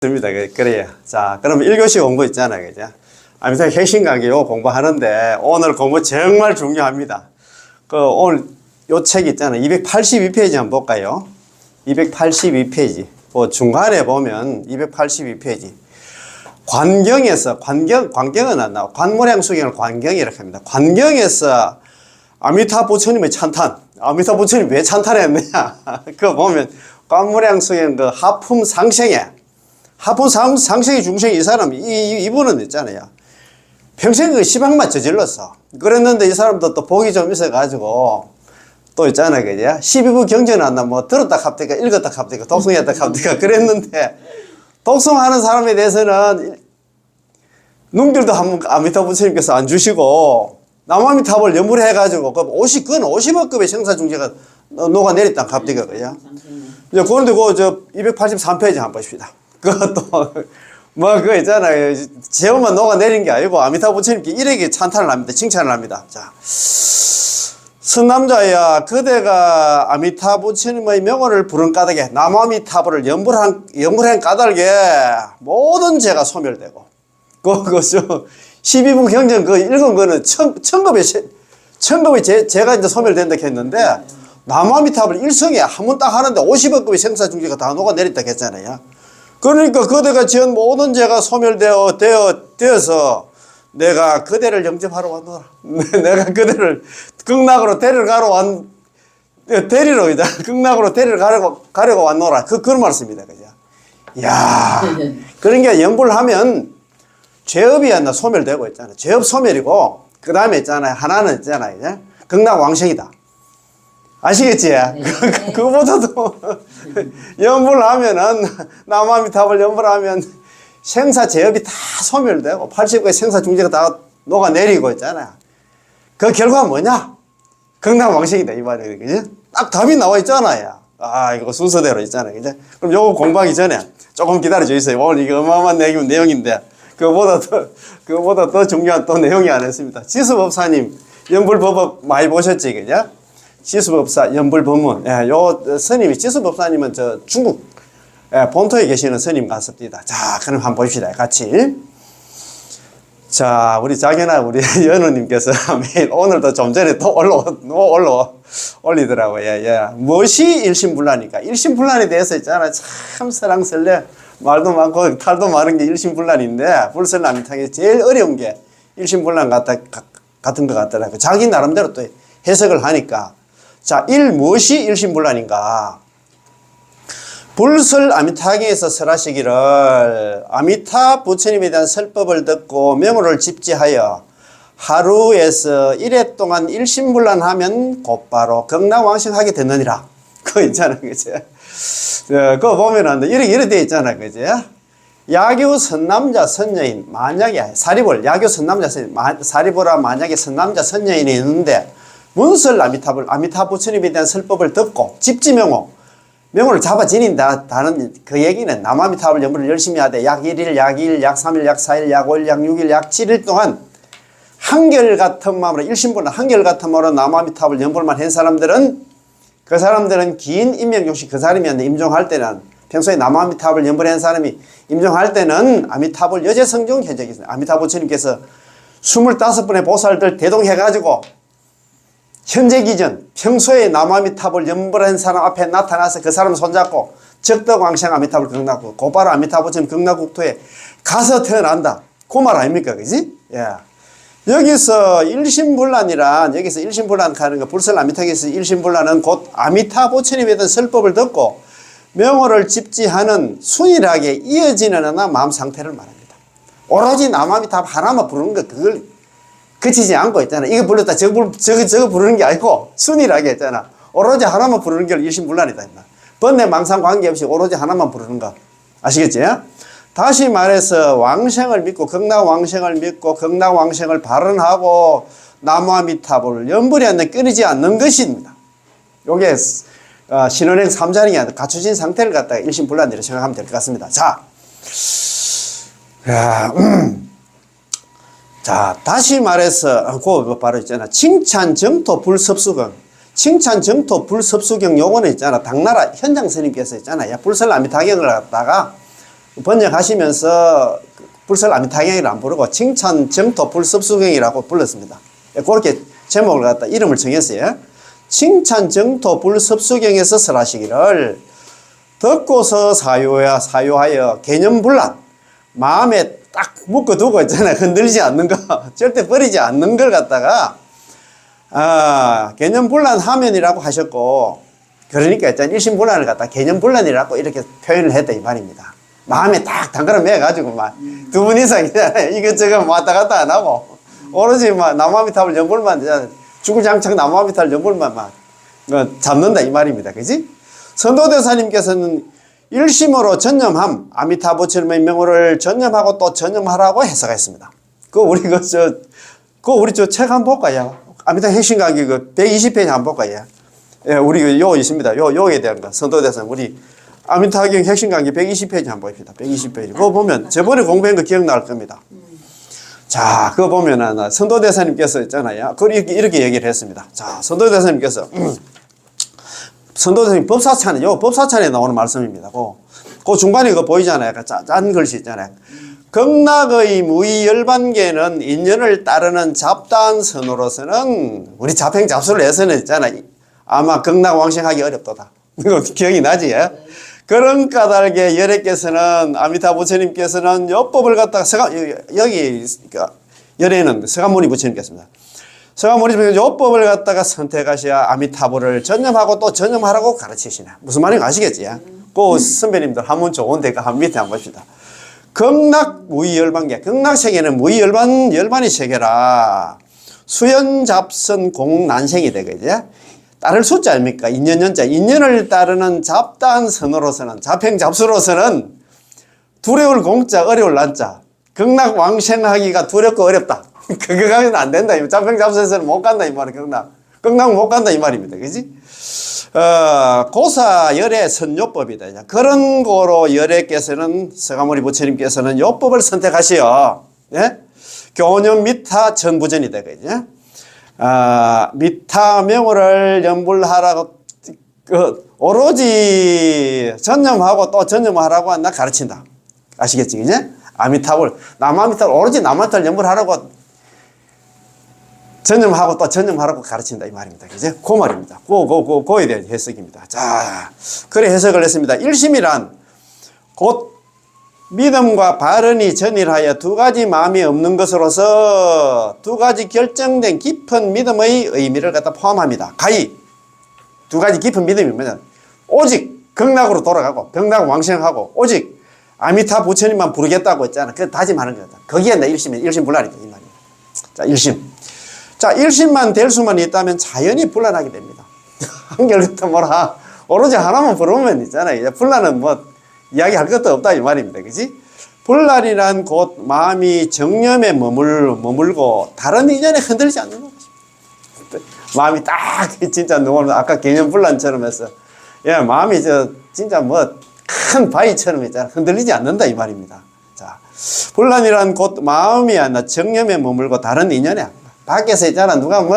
됩니다. 그래요. 자, 그럼 1교시 공부 있잖아요. 그죠? 아미타 핵심 강의 요 공부하는데 오늘 공부 정말 중요합니다. 오늘 요 책 있잖아요. 282페이지 한번 볼까요? 282페이지. 중간에 보면 282페이지. 관경은 안 나와. 관모량 수경을 관경이라고 합니다. 관경에서 아미타 부처님의 찬탄. 아미타 부처님 왜 찬탄했느냐? 그거 보면 관모량 수경 그 하품 상생에 상생의 중생이 이 사람, 이분은 있잖아요. 평생 그 시방만 저질렀어. 그랬는데 이 사람도 또 복이 좀 있어가지고, 또 있잖아요. 그죠? 12부 경전은 안 나, 뭐, 들었다 갑니까? 읽었다 갑니까? 독송했다 갑니까? 그랬는데, 독송하는 사람에 대해서는, 눈길도 한번 아미타 부처님께서 안 주시고, 남아미타불 연불 해가지고, 그건 50억급의 생사중재가 녹아내렸다 갑니까? 그죠? 그런데 저 283페이지 한번 보십시다. 그것도 그거 있잖아요. 제어만 녹아내린 게 아니고 아미타 부처님께 이렇게 찬탄을 합니다. 칭찬을 합니다. 자, 선남자야 그대가 아미타 부처님의 명호를 부른 까닭에 남아미타불을 연불한 까닭에 모든 죄가 소멸되고 그것죠. 12분 경전 그 읽은 거는 천급의 죄가 이제 소멸된다 했는데 남아미타불 일성에 한 번 딱 하는데 50억급의 생사중재가 다 녹아내렸다 했잖아요. 그러니까 그대가 지은 모든 죄가 소멸되어서 내가 그대를 영접하러 왔노라. 내가 그대를 극락으로 극락으로 가려고 왔노라. 그런 말씀입니다. 그죠? 이야. 그러니까 연불하면 죄업이 하나 소멸되고 있잖아요. 죄업 소멸이고, 그 다음에 있잖아요. 하나는 있잖아요. 극락 왕생이다. 아시겠지? 네. 그거보다도 연불하면은 남아미타불 연불하면 생사 제업이 다 소멸되고 80개의 생사 중재가 다 녹아내리고 있잖아요. 그 결과가 뭐냐? 극락왕생이다 이 말이에요. 그죠? 딱 답이 나와 있잖아요. 이거 순서대로 있잖아요. 그죠? 그럼 요거 공부하기 전에 조금 기다려 주세요. 오늘 이거 어마어마한 내용인데 그거보다 더 중요한 또 내용이 안 했습니다. 지수법사님 연불법업 많이 보셨지, 그죠? 지수법사 연불법문. 요 스님이 지수법사님은 저 중국 본토에 계시는 스님 같습니다. 자, 그럼 한번 봅시다. 같이. 자, 우리 자기나 우리 연우님께서 매일 오늘도 좀 전에 또 올리더라고요. 무엇이 일심불란이니까. 일심불란에 대해서 있잖아. 참 설랑설레. 말도 많고 탈도 많은 게 일심불란인데 불설남이탕에 제일 어려운 게 일심불란 같은 것 같더라고요. 자기 나름대로 또 해석을 하니까. 자, 무엇이 일심불란인가? 불설 아미타경에서 설하시기를 아미타 부처님에 대한 설법을 듣고 명호를 집지하여 하루에서 1회 동안 일심불란하면 곧바로 극락왕생하게 되느니라. 그거 있잖아요. 그죠? 그거 보면은 이렇게 되어 있잖아요. 그죠? 야교 선남자 선여인, 만약에 야교 선남자 선여인, 사리보라 만약에 선남자 선여인이 있는데 문설 아미타 부처님에 대한 설법을 듣고 명호를 잡아 지닌다는 그 얘기는 남아미타불 연불을 열심히 하되 약 1일, 약 2일, 약 3일, 약 4일, 약 5일, 약 6일, 약 7일 동안 한결같은 마음으로 일심불란 한결같은 마음으로 남아미타불 연불만 한 사람들은 그 사람들은 긴 인명용시 그 사람이 임종할 때는 평소에 남아미타불 연불한 사람이 임종할 때는 아미타불 여제성종 현적이 있습니다. 아미타 부처님께서 25분의 보살들 대동해가지고 현재 기전 평소에 남아미타불 연불한 사람 앞에 나타나서 그 사람 손잡고 적덕왕생 아미타불 극락국 곧바로 아미타부처님 극락국토에 가서 태어난다. 그 말 아닙니까? 그지? 예. 여기서 일심불란이란 여기서 일심불란 하는 거 불설 아미타에서 일심불란은 곧 아미타부처님에 대한 설법을 듣고 명호를 집지하는 순일하게 이어지는 하나 마음 상태를 말합니다. 오로지 남아미타 하나만 부르는 거 그걸 그치지 않고 있잖아. 이거 불렀다 저거 부르는 게 아니고 순일하게 있잖아. 오로지 하나만 부르는 게 일심불란이다. 번뇌 망상 관계없이 오로지 하나만 부르는 거. 아시겠지? 다시 말해서 왕생을 믿고 극락왕생을 믿고 극락왕생을 발언하고 나무아미타불 연불이 안에 끊이지 않는 것입니다. 요게 신원행 3자링이 갖춰진 상태를 갖다가 일심불란이라고 생각하면 될 것 같습니다. 자, 다시 말해서, 그거 바로 있잖아. 칭찬, 정토, 불섭수경. 칭찬, 정토, 불섭수경 요거는 있잖아. 당나라 현장 스님께서 있잖아. 불설 아미타경을 갖다가 번역하시면서 불설 아미타경이라고 안 부르고 칭찬 정토 불섭수경이라고 불렀습니다. 그렇게 제목을 갖다 이름을 정했어요. 칭찬 정토 불섭수경에서 설하시기를 듣고서 사유하여 개념분란 마음에 딱 묶어두고 있잖아요. 흔들리지 않는 거 절대 버리지 않는 걸 갖다가 개념분란하면이라고 하셨고, 그러니까 일단 일심분란을 갖다 개념분란이라고 이렇게 표현을 했다 이 말입니다. 마음에 딱 단가를 매가지고 막 두 분 이상이잖아요. 이것저것 왔다 갔다 안 하고 오로지 막 나무아미타불 연불만 주구장창 나무아미타불 연불만 막 잡는다 이 말입니다. 그지? 선도대사님께서는 일심으로 전념함 아미타부처님의 명호를 전념하고 또 전념하라고 해석했습니다. 우리 저 책 한번 볼까요? 아미타 핵심강의 120페이지 한번 볼까요? 예, 우리 요 있습니다. 요에 대한 거 선도대사님 우리 아미타경 핵심 강의 120페이지 한번 봅시다. 120페이지. 그거 보면 저번에 공부한 거 기억날 겁니다. 자, 그거 보면은 선도대사님께서 있잖아요. 이렇게 얘기를 했습니다. 자, 선도대사님께서 선도대사님 법사찬에 법사찬에 나오는 말씀입니다. 그 중간에 그거 보이잖아요. 짠 글씨 있잖아요. 극락의 무의열반계는 인연을 따르는 잡다한 선으로서는 우리 잡행잡수를 해서는 있잖아요. 아마 극락왕생하기 어렵도다. 이거 기억이 나지? 그런 까닭에 열애께서는 아미타 부처님께서는 요법을 갖다가 여기 열애는 서가모니 부처님께서입니다. 서가모니 부처님 요법을 갖다가 선택하셔야 아미타불을 전념하고 또 전념하라고 가르치시네. 무슨 말인지 아시겠지? 그 선배님들 한번 좋은데 그 한 밑에 한번 봅시다. 극락 무의열반계. 극락세계는 무의열반이 세계라. 수연잡선 공난생이 되겠지? 따를 숫자 아닙니까? 인연연자. 인연을 따르는 잡다한 선으로서는, 잡행잡수로서는 두려울 공자, 어려울 난자. 극락왕생하기가 두렵고 어렵다. 그거 가면 안 된다. 잡행잡수에서는 못 간다. 이 말이야, 극락 못 간다. 이 말입니다. 그지? 고사 열애 선요법이다. 그런 거로 열애께서는, 서가모니 부처님께서는 요법을 선택하시어. 예? 교념 미타 전부전이다. 그죠? 미타 명호를 연불하라고 오로지 전념하고 또 전념하라고 한다 가르친다. 아시겠지? 이제 아미타불 남아미타불 오로지 남아미타불 연불하라고 전념하고 또 전념하라고 가르친다 이 말입니다. 그죠? 그 말입니다. 그에 대한 해석입니다. 자, 그래 해석을 했습니다. 일심이란 곧 믿음과 발언이 전일하여 두 가지 마음이 없는 것으로서 두 가지 결정된 깊은 믿음의 의미를 갖다 포함합니다. 가히 두 가지 깊은 믿음이 뭐냐? 오직 극락으로 돌아가고 극락 왕생하고 오직 아미타 부처님만 부르겠다고 했잖아. 그 다짐하는 거다. 거기에 내 일심불란이다 이 말이에요. 자, 일심. 자, 일심만 될 수만 있다면 자연히 불란하게 됩니다. 한결같아 뭐라 오로지 하나만 부르면 있잖아요. 이제 불란은 뭐 이야기할 것도 없다 이 말입니다. 그지? 불란이란 곧 마음이 정념에 머물고 다른 인연에 흔들리지 않는 것입니다. 마음이 딱 진짜 누구는 아까 개념불란처럼 해서 마음이 진짜 뭐 큰 바위처럼 있잖아. 흔들리지 않는다 이 말입니다. 자, 불란이란 곧 마음이 아니라 정념에 머물고 다른 인연에 밖에서 있잖아. 누가 뭐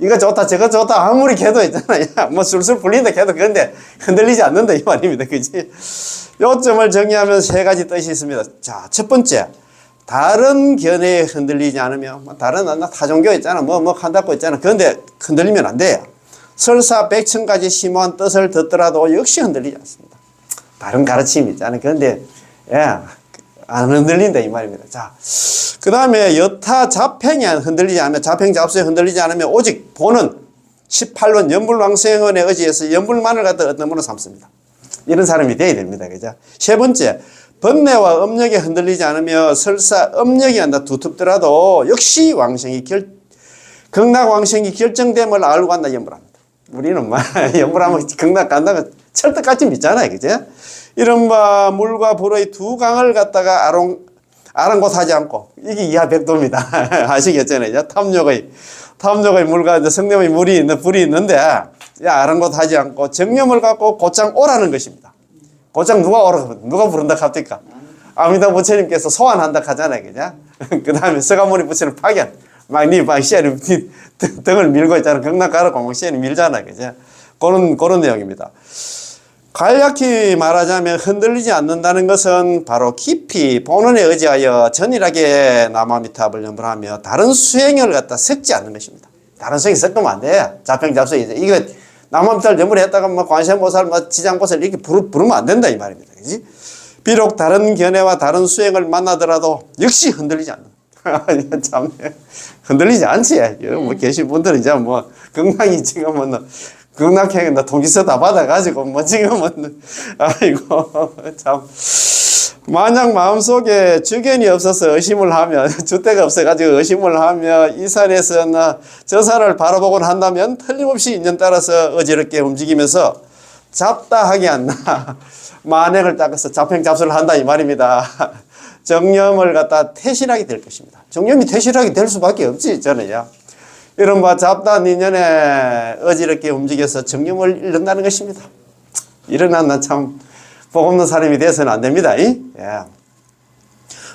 이거 좋다 저거 좋다 아무리 걔도 있잖아. 뭐 술술 풀린다 걔도 그런데 흔들리지 않는다 이 말입니다. 그지? 요점을 정리하면 세 가지 뜻이 있습니다. 자, 첫 번째, 다른 견해에 흔들리지 않으며, 다른 타종교 있잖아, 뭐 한다고 있잖아. 그런데 흔들리면 안 돼요. 설사 백천까지 심오한 뜻을 듣더라도 역시 흔들리지 않습니다. 다른 가르침이 있잖아. 그런데 안 흔들린다 이 말입니다. 자, 그 다음에 여타 잡행에 흔들리지 않으면, 잡행잡수에 흔들리지 않으면 오직 본은 18론 연불왕생원에 의지해서 연불만을 갖다 어떤 분을 삼습니다. 이런 사람이 돼야 됩니다. 그죠? 세 번째, 번뇌와 업력에 흔들리지 않으며 설사 업력이 한다 두텁더라도 역시 극락왕생이 결정됨을 알고 간다 연불합니다. 우리는 막 연불하면 극락 간다고 철떡같이 믿잖아요. 그죠? 이른바 물과 불의 두 강을 갖다가 아랑곳하지 않고 이게 이하백도입니다. 아시겠잖아요. 탐욕의 물과 성념의 불이 있는데 아랑곳하지 않고 정념을 갖고 곧장 오라는 것입니다. 곧장 누가 부른다 합니까? 아미타 부처님께서 소환한다 하잖아요. 그죠? 그 다음에 서가모니 부처님 파견. 막 시안이 등을 밀고 있잖아. 극락 가라 공공 시안이 밀잖아. 그죠? 그런 내용입니다. 간략히 말하자면 흔들리지 않는다는 것은 바로 깊이 본원에 의지하여 전일하게 남아미탑을 염불하며 다른 수행을 갖다 섞지 않는 것입니다. 다른 수행 섞으면 안 돼. 자평잡수이죠. 이거 남아미탑을 염불했다가 뭐 관세음보살, 뭐 지장보살 이렇게 부르면 안 된다 이 말입니다. 그지? 비록 다른 견해와 다른 수행을 만나더라도 역시 흔들리지 않는. 참 흔들리지 않지. 뭐 계신 분들은 이제 뭐 건강이 지금은 극락행에 통지서 다 받아가지고 뭐 지금은 아이고 참 만약 마음속에 주견이 없어서 의심을 하면 주대가 없어가지고 의심을 하며 이 산에서 저 산을 바라보곤 한다면 틀림없이 인연 따라서 어지럽게 움직이면서 잡다하게 않나 만행을 닦아서 자평잡수를 한다 이 말입니다. 정념을 갖다 퇴실하게 될 것입니다. 정념이 퇴실하게 될 수밖에 없지 저는요. 이른바 잡다한 인연에 어지럽게 움직여서 정념을 잃는다는 것입니다. 이러나 나 참 복없는 사람이 돼서는 안 됩니다. 예.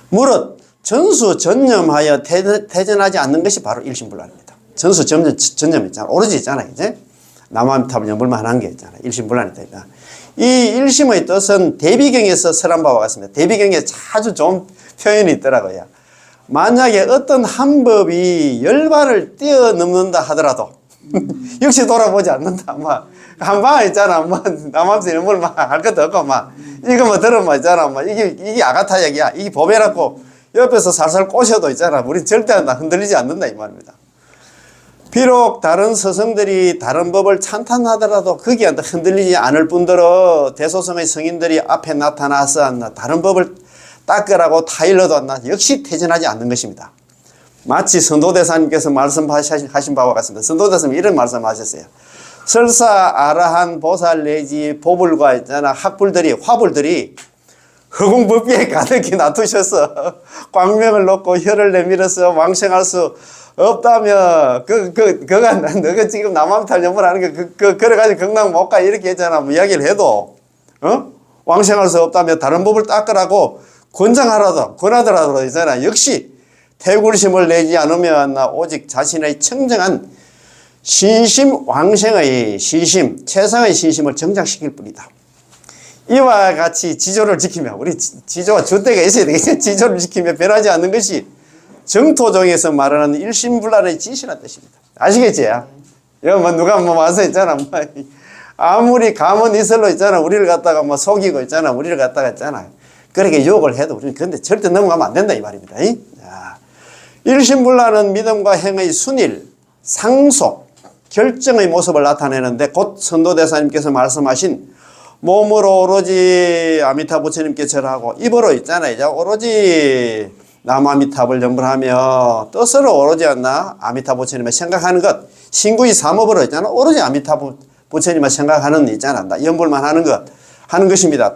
무릇 전수 전념하여 태전하지 않는 것이 바로 일심불란입니다. 전수 전념 있잖아. 오로지 있잖아요. 이제 남아미탑을 염불만 한 게 있잖아요. 일심불란이다. 이 일심의 뜻은 대비경에서 설한 바와 같습니다. 대비경에 아주 좋은 표현이 있더라고요. 만약에 어떤 한 법이 열반을 뛰어넘는다 하더라도 역시 돌아보지 않는다. 막 한방 있잖아. 뭐 남한테 뭘 막 할 것도 없고 막 이거 뭐 들으면 있잖아. 막 이게 아가타 얘기야. 이게 법이라고 옆에서 살살 꼬셔도 있잖아. 우리 절대 흔들리지 않는다 이 말입니다. 비록 다른 서성들이 다른 법을 찬탄하더라도 거기에 흔들리지 않을 뿐더러 대소성의 성인들이 앞에 나타나서 다른 법을 닦으라고 타일러도 역시 퇴전하지 않는 것입니다. 마치 선도대사님께서 말씀하신 바와 같습니다. 선도대사님이 이런 말씀하셨어요. 설사 아라한 보살 내지 보불과 있잖아 화불들이 허공법계에 가득히 놔두셔서 광명을 놓고 혀를 내밀어서 왕생할 수 없다며 너가 지금 남아미탈 염불하는 게 그래가지고 경락 못 가 이렇게 했잖아. 뭐 이야기를 해도 왕생할 수 없다며 다른 법을 닦으라고 권하더라도 있잖아. 역시 태굴심을 내지 않으면 오직 자신의 청정한 신심 왕생의 신심 최상의 신심을 정착시킬 뿐이다. 이와 같이 지조를 지키며 우리 지조와 주대가 있어야 되겠지. 지조를 지키며 변하지 않는 것이 정토종에서 말하는 일심불란의 지시라는 뜻입니다. 아시겠지? 이거 뭐 누가 뭐 와서 있잖아. 뭐 아무리 감은 이슬로 있잖아. 우리를 갖다가 뭐 속이고 있잖아. 우리를 갖다가 있잖아. 그렇게 유혹을 해도 우리는 근데 절대 넘어가면 안 된다 이 말입니다. 일심불란은 믿음과 행의 순일, 상속, 결정의 모습을 나타내는데 곧 선도대사님께서 말씀하신 몸으로 오로지 아미타 부처님께 절하고 입으로 있잖아요. 이제 오로지 남아미탑을 염불하며 뜻으로 오로지 아미타 부처님을 생각하는 것, 신구의 삼업으로 있잖아. 오로지 아미타 부처님을 생각하는 있잖아. 염불만 하는 것입니다.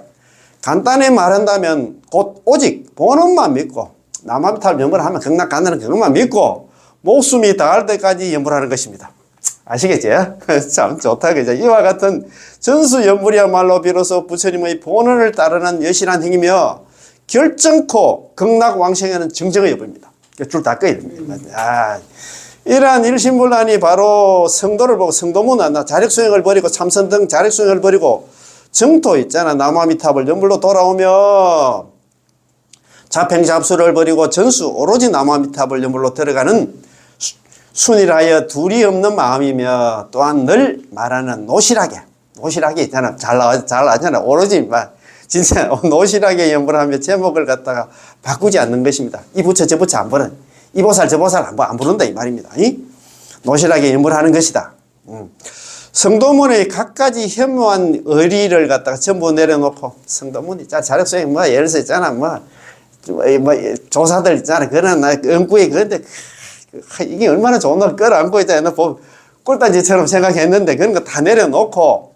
간단히 말한다면 곧 오직 본원만 믿고 남아미탑을 염불하면 극락 간다는 그것만 믿고 목숨이 닿을 때까지 염불하는 것입니다. 아시겠죠? 참 좋다 그죠? 이와 같은 전수 염불이야말로 비로소 부처님의 본원을 따르는 여실한 행위며 결정코 극락 왕생에는 정정의 여부입니다. 줄 닦아야 됩니다. 이러한 일심불란이 바로 성도를 보고 성도문 자력수행을 버리고 참선 등 자력수행을 버리고 정토 있잖아. 남아미탑을 염불로 돌아오며 자평잡수를 버리고 전수 오로지 남아미탑을 염불로 들어가는 순일하여 둘이 없는 마음이며 또한 늘 말하는 노실하게 있잖아. 잘 나잖아. 오로지 막 진짜 노실하게 염불하며 제목을 갖다가 바꾸지 않는 것입니다. 이 부처 저 부처 안 부른 이 보살 저 보살 안 부른다 이 말입니다. 노실하게 염불하는 것이다. 성도문의 갖가지 현무한 의리를 갖다가 전부 내려놓고 성도문이 자력수행 예를 들어서 있잖아 뭐 조사들 있잖아 그런 은구에 그런데 이게 얼마나 좋은 걸 끌어안고 있잖아 꿀단지처럼 생각했는데 그런 거 다 내려놓고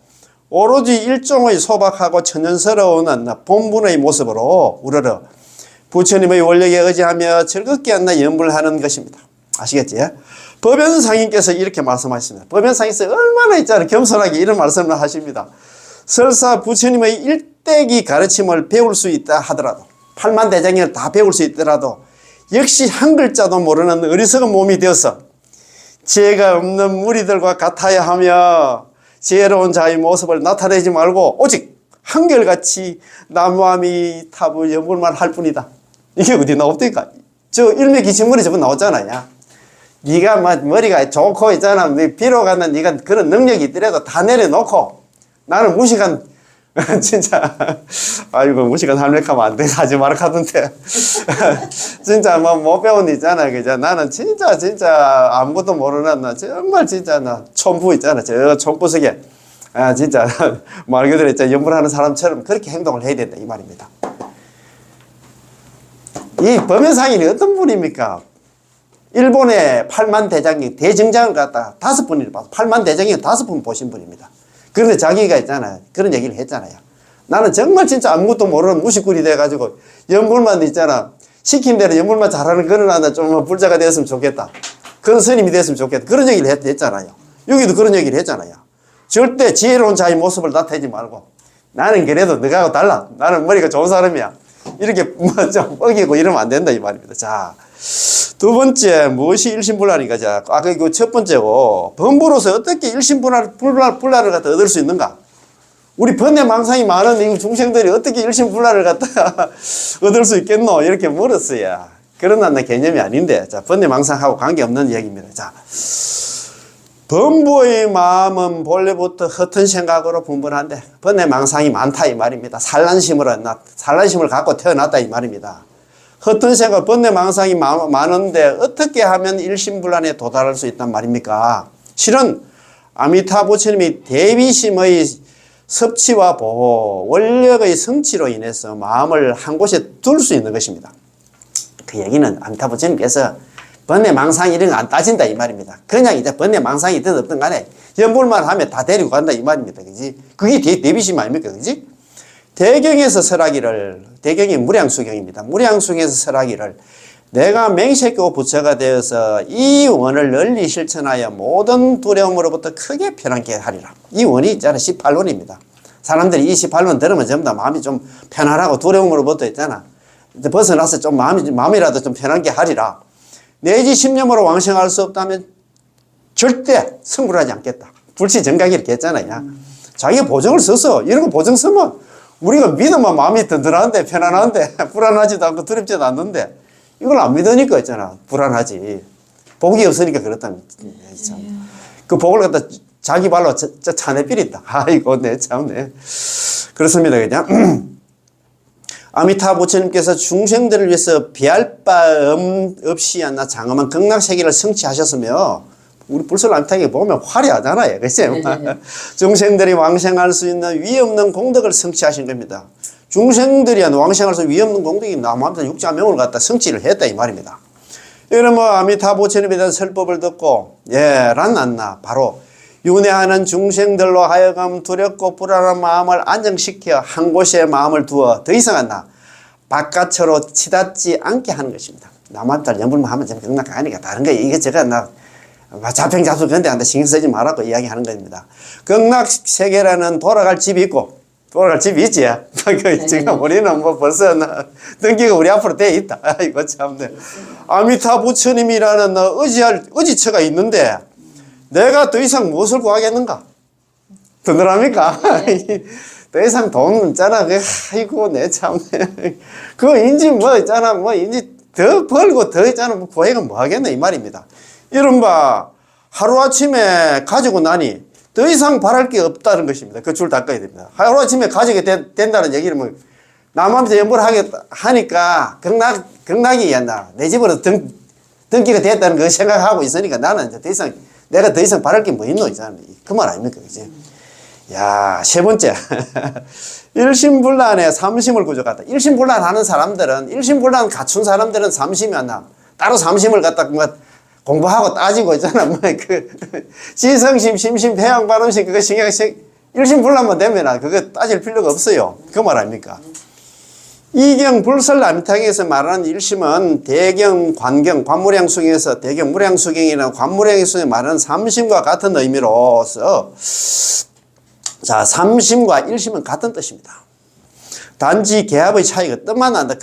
오로지 일종의 소박하고 천연스러운 본분의 모습으로 우러러 부처님의 원력에 의지하며 즐겁게 염불하는 것입니다. 아시겠지? 법연상인께서 이렇게 말씀하셨습니다. 법연상인께서 얼마나 있잖아요. 겸손하게 이런 말씀을 하십니다. 설사 부처님의 일대기 가르침을 배울 수 있다 하더라도 팔만대장경을 다 배울 수 있더라도 역시 한 글자도 모르는 어리석은 몸이 되어서 지혜가 없는 무리들과 같아야 하며 지혜로운 자의 모습을 나타내지 말고 오직 한결같이 나무아미 탑을 연불만 할 뿐이다. 이게 어디 나옵니까? 저 일맥이치머리 저번 나왔잖아요. 네가 뭐 머리가 좋고 있잖아. 비록 하는 네가 그런 능력이 있더라도 다 내려놓고 나는 무식한 진짜 아이고 무식한 할매하면 안 돼. 하지 말아 하던데 진짜 뭐 못 배운 데 있잖아. 그죠? 나는 진짜 아무것도 모르는 나 정말 진짜 나 촌부 있잖아. 저 촌구석에 진짜 말 그대로 있잖아. 연불하는 사람처럼 그렇게 행동을 해야 된다 이 말입니다. 이 범현상인이 어떤 분입니까? 일본의 8만 대장경 대증장을 갖다가 5번이나 봐서 8만 대장경 5번 보신 분입니다. 그런데 자기가 있잖아요. 그런 얘기를 했잖아요. 나는 정말 진짜 아무것도 모르는 무식꾼이 돼가지고 연불만 있잖아. 시킨 대로 연불만 잘하는 그런 하나 좀 불자가 됐으면 좋겠다. 그런 스님이 됐으면 좋겠다. 그런 얘기를 했잖아요. 여기도 그런 얘기를 했잖아요. 절대 지혜로운 자의 모습을 나타내지 말고 나는 그래도 너하고 달라. 나는 머리가 좋은 사람이야. 이렇게 뭐 좀 어기고 이러면 안 된다 이 말입니다. 자, 두 번째 무엇이 일심불란인가? 자, 아까 이거 첫 번째고 범부로서 어떻게 일심불란을 갖다 얻을 수 있는가? 우리 번뇌망상이 많은 이 중생들이 어떻게 일심불란을 갖다가 얻을 수 있겠노? 이렇게 물었어요. 그런 개념이 아닌데, 자, 번뇌망상하고 관계없는 얘기입니다. 자, 범부의 마음은 본래부터 헛된 생각으로 분분한데 번뇌망상이 많다 이 말입니다. 산란심을 갖고 태어났다 이 말입니다. 헛된 생각, 번뇌망상이 많은데 어떻게 하면 일심불란에 도달할 수 있단 말입니까? 실은 아미타 부처님이 대비심의 섭취와 보호, 원력의 성취로 인해서 마음을 한 곳에 둘 수 있는 것입니다. 그 얘기는 아미타 부처님께서 번뇌망상 이런 거 안 따진다 이 말입니다. 그냥 이제 번뇌망상이 있든 없든 간에 연불만 하면 다 데리고 간다 이 말입니다. 그지? 그게 대비심 아닙니까? 그지? 대경에서 설하기를, 대경이 무량수경입니다. 무량수경에서 설하기를 내가 맹세교 부처가 되어서 이 원을 널리 실천하여 모든 두려움으로부터 크게 편안케 하리라. 이 원이 있잖아 18원입니다. 사람들이 이 18원 들으면 전부 다 마음이 좀 편안하고 두려움으로부터 있잖아. 이제 벗어나서 좀 마음이라도 좀 편안게 하리라. 내지 심념으로 왕생할 수 없다면 절대 성불하지 않겠다. 불치정각이 이렇게 했잖아요. 자기가 보정을 써서 이런 거 보정 쓰면 우리가 믿으면 마음이 든든한데 편안한데 불안하지도 않고 두렵지도 않는데 이걸 안 믿으니까 있잖아. 불안하지. 복이 없으니까 그렇다면 참. 그 복을 갖다 자기 발로 차내비린다. 아이고 네 참네. 그렇습니다. 그냥 아미타 부처님께서 중생들을 위해서 비할 바 없이 하나 장엄한 극락세계를 성취하셨으며 우리 불설 아미타에 보면 화려하잖아요. 그치? 중생들이 왕생할 수 있는 위없는 공덕을 성취하신 겁니다. 중생들이 왕생할 수 있는 위없는 공덕이 나무아미타 육자명을 갖다 성취를 했다 이 말입니다. 이런 아미타 부처님에 대한 설법을 듣고 란난나 바로 윤회하는 중생들로 하여금 두렵고 불안한 마음을 안정시켜 한 곳에 마음을 두어 더 이상 바깥으로 치닫지 않게 하는 것입니다. 나무아미타 연불만 하면 좀 극락하니까 다른 거 이것저것 자평자수 그런데 한테 신경 쓰지 말라고 이야기하는 겁니다. 극락세계라는 돌아갈 집이 있고 돌아갈 집이 있지. 지금 우리는 뭐 벌써 등기가 우리 앞으로 돼 있다. 아이고 참네. 아미타 부처님이라는 의지처가 있는데 내가 더 이상 무엇을 구하겠는가? 든든합니까? 더 이상 돈 있잖아. 아이고 내 참네. 그 인지 뭐 있잖아. 뭐 인지 더 벌고 더 있잖아. 뭐 구하기는 뭐 하겠네 이 말입니다. 이른바 하루아침에 가지고 나니 더 이상 바랄 게 없다는 것입니다. 그 줄 닦아야 됩니다. 하루아침에 가지게 된다는 얘기는 뭐 남한테 연불하게 하니까 극락이 내 집으로 등기가 됐다는 거 생각하고 있으니까 나는 이제 내가 더 이상 바랄 게 뭐 있노 있잖아. 그 말 아닙니까? 그지? 야, 세 번째. 일심불란에 삼심을 구족하다. 일심불란하는 사람들은, 일심불란 갖춘 사람들은 삼심이 안 나. 따로 삼심을 갖다 공부하고 따지고 있잖아. 지성심, 심심, 배양, 발음심, 그거 일심불란만 되면 그거 따질 필요가 없어요. 그 말 아닙니까? 이경 불설 아미타경에서 말하는 일심은 대경, 관경, 관무량수경에서 대경, 무량수경이나 관무량수경에 말하는 삼심과 같은 의미로서 자, 삼심과 일심은 같은 뜻입니다. 단지 개합의 차이가 뜻만 한다.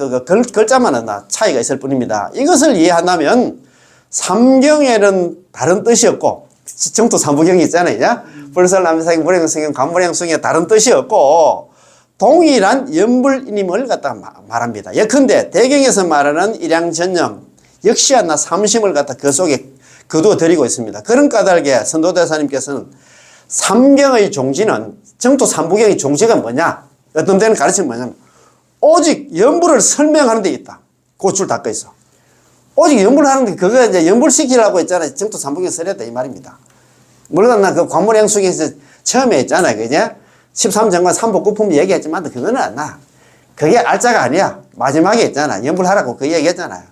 글자만 한다. 차이가 있을 뿐입니다. 이것을 이해한다면 삼경에는 다른 뜻이었고 정토 삼부경이 있잖아요. 불설 아미타경, 무량수경, 관무량수경에 다른 뜻이었고 동일한 연불임을 갖다 말합니다. 예컨대 대경에서 말하는 일양전념 역시나 삼심을 갖다 그 속에 거두어 드리고 있습니다. 그런 까닭에 선도대사님께서는 삼경의 종지는 정토 삼부경의 종지가 뭐냐? 어떤 데는 가르치면 뭐냐면 오직 연불을 설명하는 데 있다. 그 줄 닦아 있어. 오직 연불을 하는데 그거 이제 연불시키라고 했잖아요. 정토 삼부경 설했다 이 말입니다. 물론 나 그 관문행숙에서 처음에 했잖아요. 그죠? 13정관 3복9품 얘기했지만 그거는 안 나. 그게 알짜가 아니야. 마지막에 했잖아. 연불하라고 그 얘기했잖아요.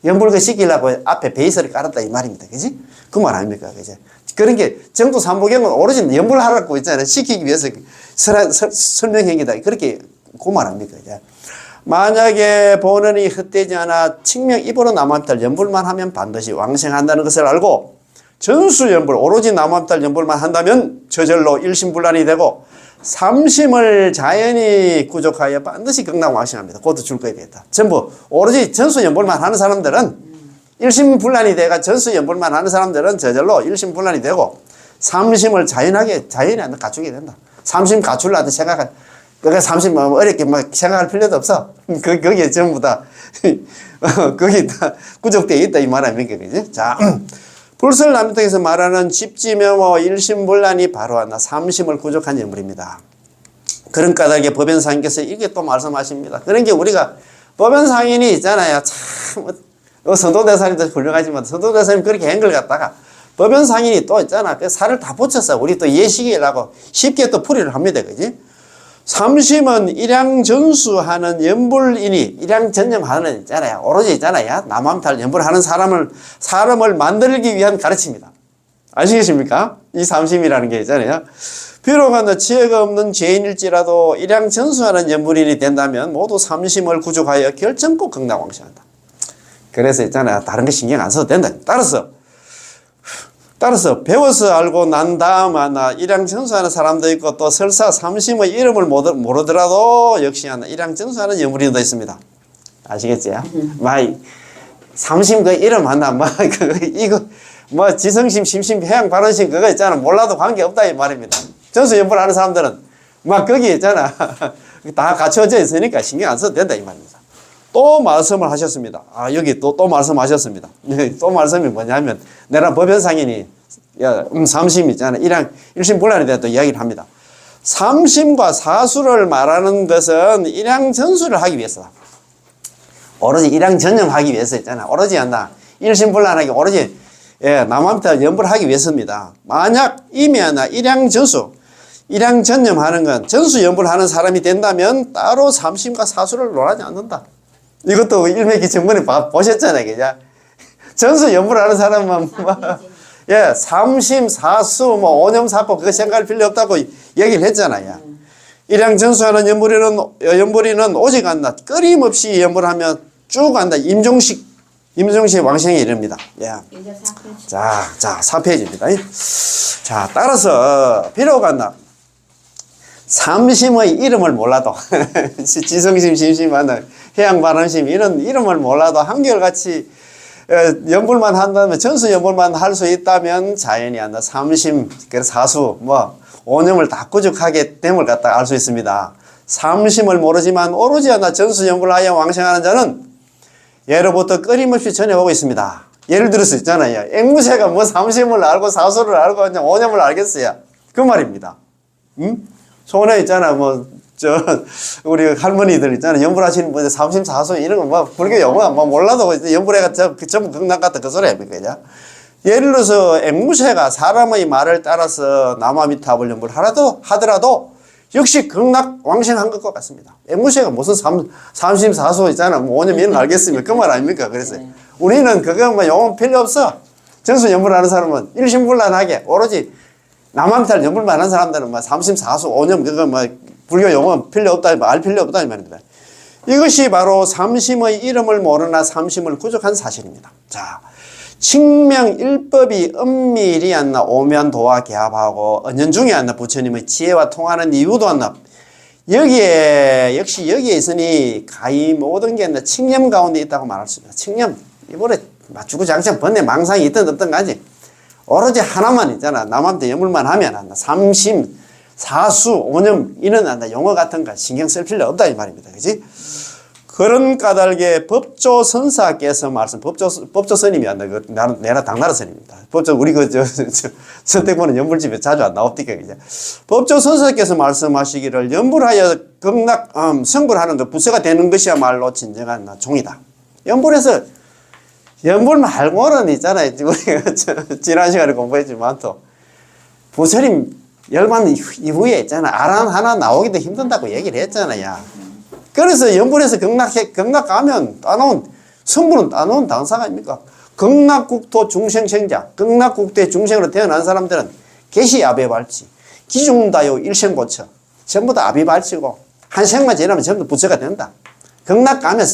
연불 그 시키려고 앞에 베이스를 깔았다 이 말입니다. 그지? 그 말 아닙니까? 그죠? 그런 게 정도 삼보경은 오로지 연불하라고 있잖아요. 시키기 위해서 설명행위다. 그렇게 그 말 아닙니까? 그죠? 만약에 본원이 헛되지 않아 칙명 입으로 남암탈 연불만 하면 반드시 왕생한다는 것을 알고 전수연불 오로지 남암탈 연불만 한다면 저절로 일심불란이 되고 삼심을 자연히 구족하여 반드시 극락왕생합니다. 그것도 줄 거야 되겠다. 전부 오로지 전수연불만 하는 사람들은 일심불란이 돼가 전수연불만 하는 사람들은 저절로 일심불란이 되고 삼심을 자연히 갖추게 된다. 삼심 갖추려도 생각할 그러니까 삼심 어렵게 막 생각할 필요도 없어. 거기에 전부 다 거기 다 구족되어 있다 이 말 아닙니까? 그지? 자. 불설남통에서 말하는 집지명호 일심불란이 바로 하나 삼심을 구족한 연불입니다. 그런 까닭에 법연상인께서 이게 또 말씀하십니다. 그런 게 우리가 법연상인이 있잖아요. 참 선도대사님도 훌륭하지만 선도대사님 그렇게 한 걸 갖다가 법연상인이 또 있잖아. 그 살을 다 붙였어. 우리 또 예시기라고 쉽게 또 풀이를 합니다. 그지? 삼심은 일양전수하는 연불이니 일양전념하는 있잖아요. 오로지 있잖아요. 남암탈 연불하는 사람을 만들기 위한 가르침이다. 아시겠습니까? 이 삼심이라는 게 있잖아요. 비록 지혜가 없는 죄인일지라도 일양전수하는 연불인이 된다면 모두 삼심을 구족하여 결정코 극락왕생한다. 그래서 있잖아요. 다른 거 신경 안 써도 된다. 따라서 배워서 알고 난 다음 하나 일양전수하는 사람도 있고 또 설사 삼심의 이름을 모르더라도 역시 하나 일양전수하는 연불인도 있습니다. 아시겠지요? 삼심 그 이름 하나 이거 지성심, 심심, 해양, 발언심 그거 있잖아. 몰라도 관계없다 이 말입니다. 전수 연불하는 사람들은 거기 있잖아. 다 갖춰져 있으니까 신경 안 써도 된다 이 말입니다. 또 말씀을 하셨습니다. 여기 또 말씀하셨습니다. 또 말씀이 뭐냐면, 내가 법연상인이, 삼심 있잖아. 일심불란에 대해 또 이야기를 합니다. 삼심과 사수를 말하는 것은 일양전수를 하기 위해서다. 오로지 일양전념하기 위해서 있잖아. 오로지 한다. 일심불란하게 오로지, 남한테 연불하기 위해서입니다. 만약 이미 하나 일양전념하는 건 전수연불하는 사람이 된다면 따로 삼심과 사수를 논하지 않는다. 이것도 일맥기정문에 보셨잖아요. 그죠? 전수 연불하는 사람은 삼심, 사수, 오념사법 그거 생각할 필요 없다고 얘기를 했잖아요. 일양전수하는 연불이는 오직 한다. 끊임없이 연불하면 쭉 한다. 임종식 왕생에 이릅니다. 자, 4페이지입니다. 자, 따라서 비록 한다. 삼심의 이름을 몰라도 지성심, 심심하는 해양, 발언심 이런 이름을 몰라도 한결같이 연불만 한다면 전수 연불만 할 수 있다면 자연히 한다. 삼심, 사수, 오념을 다 구족하게 됨을 갖다 알 수 있습니다. 삼심을 모르지만 오로지 한다. 전수 연불하여 왕생하는 자는 예로부터 끊임없이 전해오고 있습니다. 예를 들어서 있잖아요. 앵무새가 삼심을 알고 사수를 알고 오념을 알겠어요. 그 말입니다. 손에 있잖아, 우리 할머니들 있잖아. 연불하시는 분들 삼심, 사수 이런 거 불교 용어 몰라도 연불해가 전부 극락 같다 그 소리 아닙니까? 예를 들어서 앵무새가 사람의 말을 따라서 남아미탑을 연불하더라도 역시 극락 왕생한 것 같습니다. 앵무새가 무슨 삼심, 사수 있잖아. 오념 이런 알겠으면 그 말 아닙니까? 그래서 우리는 그거 용어 필요 없어. 전수 연불하는 사람은 일심불란하게 오로지 남한탈 연불만 하는 사람들은 삼심, 사수, 오념 그거 불교 용어 필요 없다, 알 필요 없다 이 말입니다. 이것이 바로 삼심의 이름을 모르나 삼심을 구족한 사실입니다. 자, 칙명 일법이 엄밀히 안나 오면도와 개합하고 은연중에 안나 부처님의 지혜와 통하는 이유도 안나 역시 여기에 있으니 가히 모든 게 안나 칙념 가운데 있다고 말할 수 있습니다. 칙념 이번에 주구장창 번뇌 망상이 있든 없든 간지 오로지 하나만 있잖아. 남한테 연불만 하면 한다. 삼심, 사수, 오념, 이는 용어 같은 거 신경 쓸 필요 없다 이 말입니다. 그지? 그런 까닭에 법조 선사께서 법조 스님이 안 나, 내가 당나라 스님입니다. 법조, 우리 서택보는 연불집에 자주 안 나옵니까, 그죠? 법조 선사께서 말씀하시기를 연불하여 극락, 성불하는 것, 부처가 되는 것이야말로 진정한 종이다. 연불에서, 연불 말고는 있잖아요. 우리가 지난 시간에 공부했지만 또, 부처님 열반 이후에 있잖아. 아란 하나 나오기도 힘든다고 얘기를 했잖아요. 그래서 연불에서 극락 가면 따놓은, 성불은 따놓은 당사가 아닙니까? 극락국토 중생생자, 극락국토의 중생으로 태어난 사람들은 개시 아비발치, 기중다요 일생고처, 전부 다 아비발치고, 한 생만 지나면 전부 부처가 된다. 극락 가면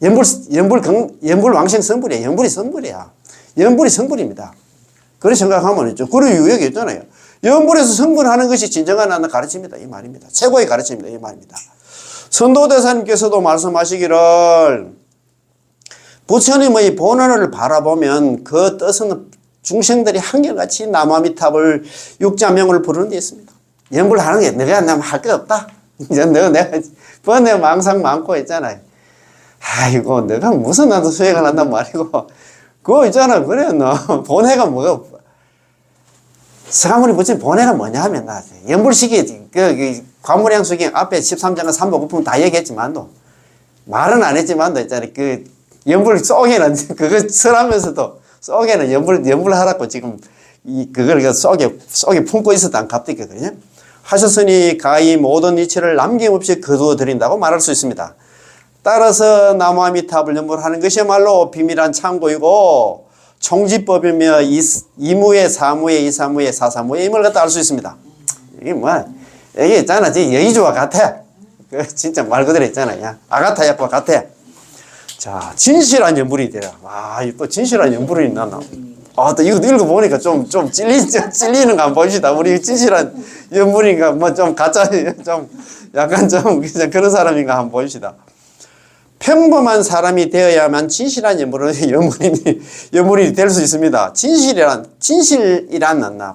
연불 왕생 성불이야. 연불이 성불이야. 연불이 성불입니다. 그렇게 생각하면 있죠. 그런 유역이 있잖아요. 연불에서 성불하는 것이 진정한 가르침이다. 이 말입니다. 최고의 가르침이다. 이 말입니다. 선도대사님께서도 말씀하시기를 부처님의 본원을 바라보면 그 뜻은 중생들이 한결같이 남아미탑을 육자명을 부르는 데 있습니다. 연불하는 게 내가 나면 할 게 없다. 내가 번뇌 망상 많고 있잖아요. 아이고 내가 무슨 나도 수행을 한단 말이고 그거 있잖아. 그래 너 본회가 뭐가 서가모니 부처님 본회가 뭐냐 하면 나 연불식이 관무량수경 앞에 13장과 3복9품 다 얘기했지만도 말은 안 했지만도 있잖아요. 그 연불 속에는 그거 설하면서도 속에는 연불하라고 지금 그걸 속에 품고 있었다는 갑득이거든요. 하셨으니 가히 모든 이치를 남김없이 거두어 드린다고 말할 수 있습니다. 따라서 나무아미탑을 연불하는 것이야말로 비밀한 참고이고 총지법이며 이무의 사무의 이사무의 사사무의 임을 갖다 알 수 있습니다. 이게 이게 있잖아. 여의주와 같아. 진짜 말 그대로 있잖아요. 아가타약과 같아. 자, 진실한 연불이 되라. 와, 또 진실한 연불이 있나? 또 이거 읽어보니까 좀 찔리는 거 한번 보시다. 우리 진실한 연불인가, 좀 가짜, 약간 그냥 그런 사람인가 한번 보시다. 평범한 사람이 되어야만 진실한 연불이 될 수 있습니다. 진실이란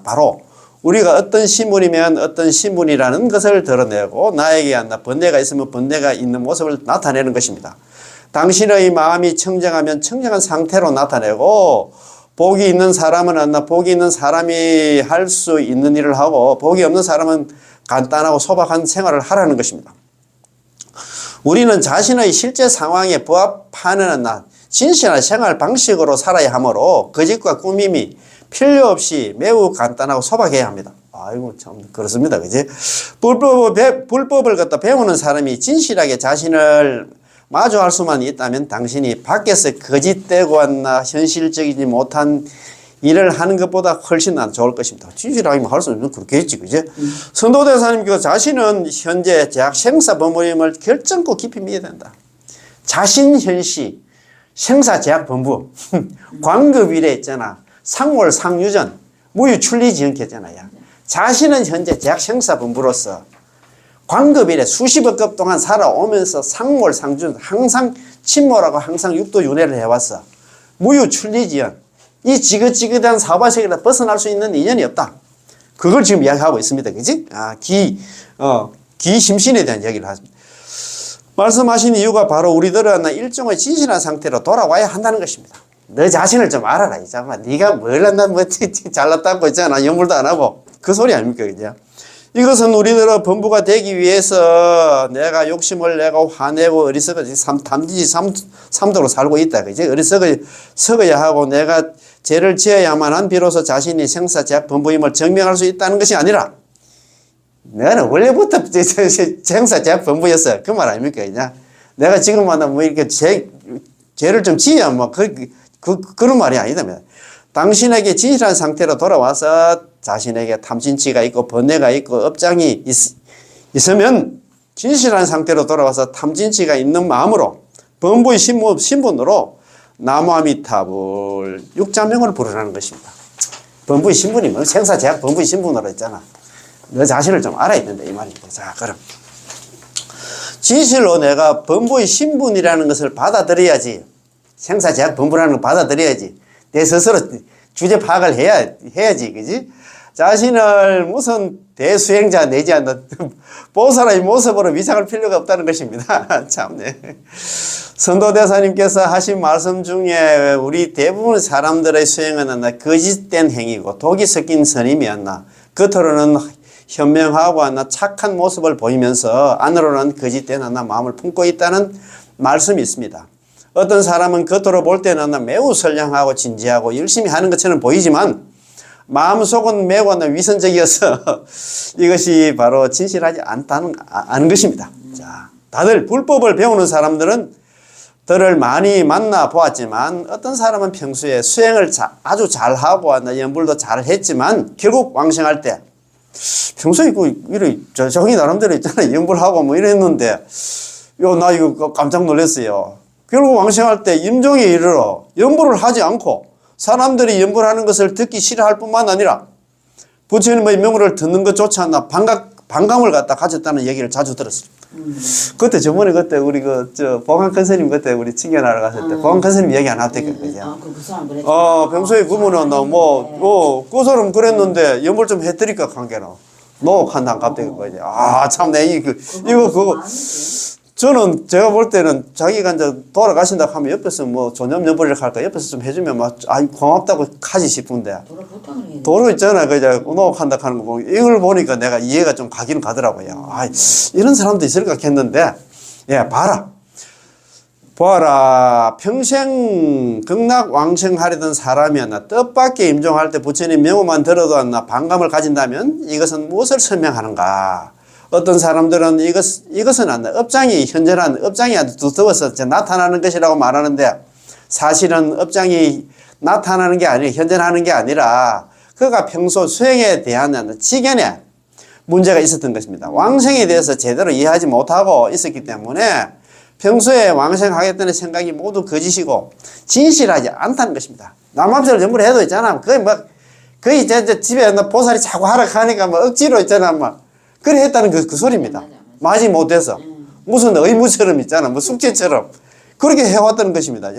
바로 우리가 어떤 신분이면 어떤 신분이라는 것을 드러내고 나에게 번뇌가 있으면 번뇌가 있는 모습을 나타내는 것입니다. 당신의 마음이 청정하면 청정한 상태로 나타내고 복이 있는 사람은 복이 있는 사람이 할 수 있는 일을 하고 복이 없는 사람은 간단하고 소박한 생활을 하라는 것입니다. 우리는 자신의 실제 상황에 부합하는 진실한 생활 방식으로 살아야 하므로 거짓과 꾸밈이 필요 없이 매우 간단하고 소박해야 합니다. 아이고 참 그렇습니다. 그지? 불법을 갖다 배우는 사람이 진실하게 자신을 마주할 수만 있다면 당신이 밖에서 거짓되고 현실적이지 못한 일을 하는 것보다 훨씬 좋을 것입니다. 진실하게 할 수 있으면 그렇게 했지, 그지? 선도대사님께서 자신은 현재 제약 생사 범부임을 결정코 깊이 믿어야 된다. 자신 현시 생사 제약 범부 광급일에 있잖아. 상월 상유전 무유 출리지연켰잖아요. 자신은 현재 제약 생사 범부로서 광급일에 수십억 급 동안 살아오면서 상월 상준 항상 침몰하고 항상 육도윤회를 해왔어. 무유 출리지연 이 지긋지긋한 사바세계에서 벗어날 수 있는 인연이 없다. 그걸 지금 이야기하고 있습니다. 그지? 기심신에 대한 이야기를 하십니다. 말씀하신 이유가 바로 우리들은 일종의 진실한 상태로 돌아와야 한다는 것입니다. 너 자신을 좀 알아라. 이자마 네가 뭘 한다 잘났다고 있잖아. 연불도 안 하고 그 소리 아닙니까? 그죠? 이것은 우리들의 범부가 되기 위해서 내가 욕심을 내고 화내고 어리석어 탐지지 삼도로 살고 있다. 그지? 어리석어야 하고 내가 죄를 지어야만 한 비로소 자신이 생사제약 범부임을 증명할 수 있다는 것이 아니라 너는 원래부터 생사제약 범부였어. 그 말 아닙니까? 그냥 내가 지금 이렇게 죄를 좀 지어야 그런 말이 아니다. 당신에게 진실한 상태로 돌아와서 자신에게 탐진치가 있고 번뇌가 있고 업장이 있으면 진실한 상태로 돌아와서 탐진치가 있는 마음으로 범부의 신분으로 나무아미탑을 육자명을 부르라는 것입니다. 범부의 신분이 뭐 생사제약 범부의 신분으로 했잖아. 너 자신을 좀 알아야 된다 이 말입니다. 자, 그럼 진실로 내가 범부의 신분이라는 것을 받아들여야지. 생사제약 범부라는 걸 받아들여야지. 내 스스로 주제 파악을 해야지, 그지? 자신을 무슨 대수행자 내지 않는 보살의 모습으로 위장할 필요가 없다는 것입니다. 참네. 선도대사님께서 하신 말씀 중에 우리 대부분 사람들의 수행은 거짓된 행위고 독이 섞인 선임이었나 겉으로는 현명하고 착한 모습을 보이면서 안으로는 거짓된 마음을 품고 있다는 말씀이 있습니다. 어떤 사람은 겉으로 볼 때는 매우 선량하고 진지하고 열심히 하는 것처럼 보이지만 마음속은 매우 위선적이어서 이것이 바로 진실하지 않은 것입니다. 자, 다들 불법을 배우는 사람들은 들을 많이 만나 보았지만 어떤 사람은 평소에 수행을 아주 잘하고 연불도 잘했지만 결국 왕생할 때 평소에 자기 나름대로 있잖아요. 연불하고 뭐 이랬는데 나 이거 깜짝 놀랐어요. 결국 왕생할 때 임종에 이르러 연불을 하지 않고 사람들이 연불하는 것을 듣기 싫어할 뿐만 아니라 부처님의 명호를 듣는 것조차 반감을 갖다 가졌다는 얘기를 자주 들었어요. 그때 그때 우리 보강 큰스님 그때 우리 칭견하러 갔을 때 보강 큰스님 얘기 안 했대요. 그 사람 그랬죠. 평소에 그러면 그 사람 그랬는데 연불 좀 해드릴까 관계는 노혹한다 갑자기 거지. 참내 그거 저는 제가 볼 때는 자기가 이제 돌아가신다 하면 옆에서 조념 연불을 할까 옆에서 좀 해주면 고맙다고 하지 싶은데 도로 있잖아 그냥 노혹한다 하는 거 보고 이걸 보니까 내가 이해가 좀 가긴 가더라고요. 이런 사람도 있을까 했는데 보아라 평생 극락왕생하려던 사람이었나 뜻밖의 임종할 때 부처님 명호만 들어도 반감을 가진다면 이것은 무엇을 설명하는가. 어떤 사람들은 이것은 업장이 현존한 업장이 아주 두터워서 나타나는 것이라고 말하는데 사실은 업장이 나타나는 게 아니라 현존하는 게 아니라 그가 평소 수행에 대한 지견에 문제가 있었던 것입니다. 왕생에 대해서 제대로 이해하지 못하고 있었기 때문에 평소에 왕생하겠다는 생각이 모두 거짓이고 진실하지 않다는 것입니다. 남합세를 전부 해도 있잖아. 거의 집에 보살이 자꾸 하러 가니까 억지로 있잖아. 그래 했다는 그 소리입니다. 맞이 못해서. 무슨 의무처럼 있잖아. 숙제처럼. 그렇게 해왔다는 것입니다.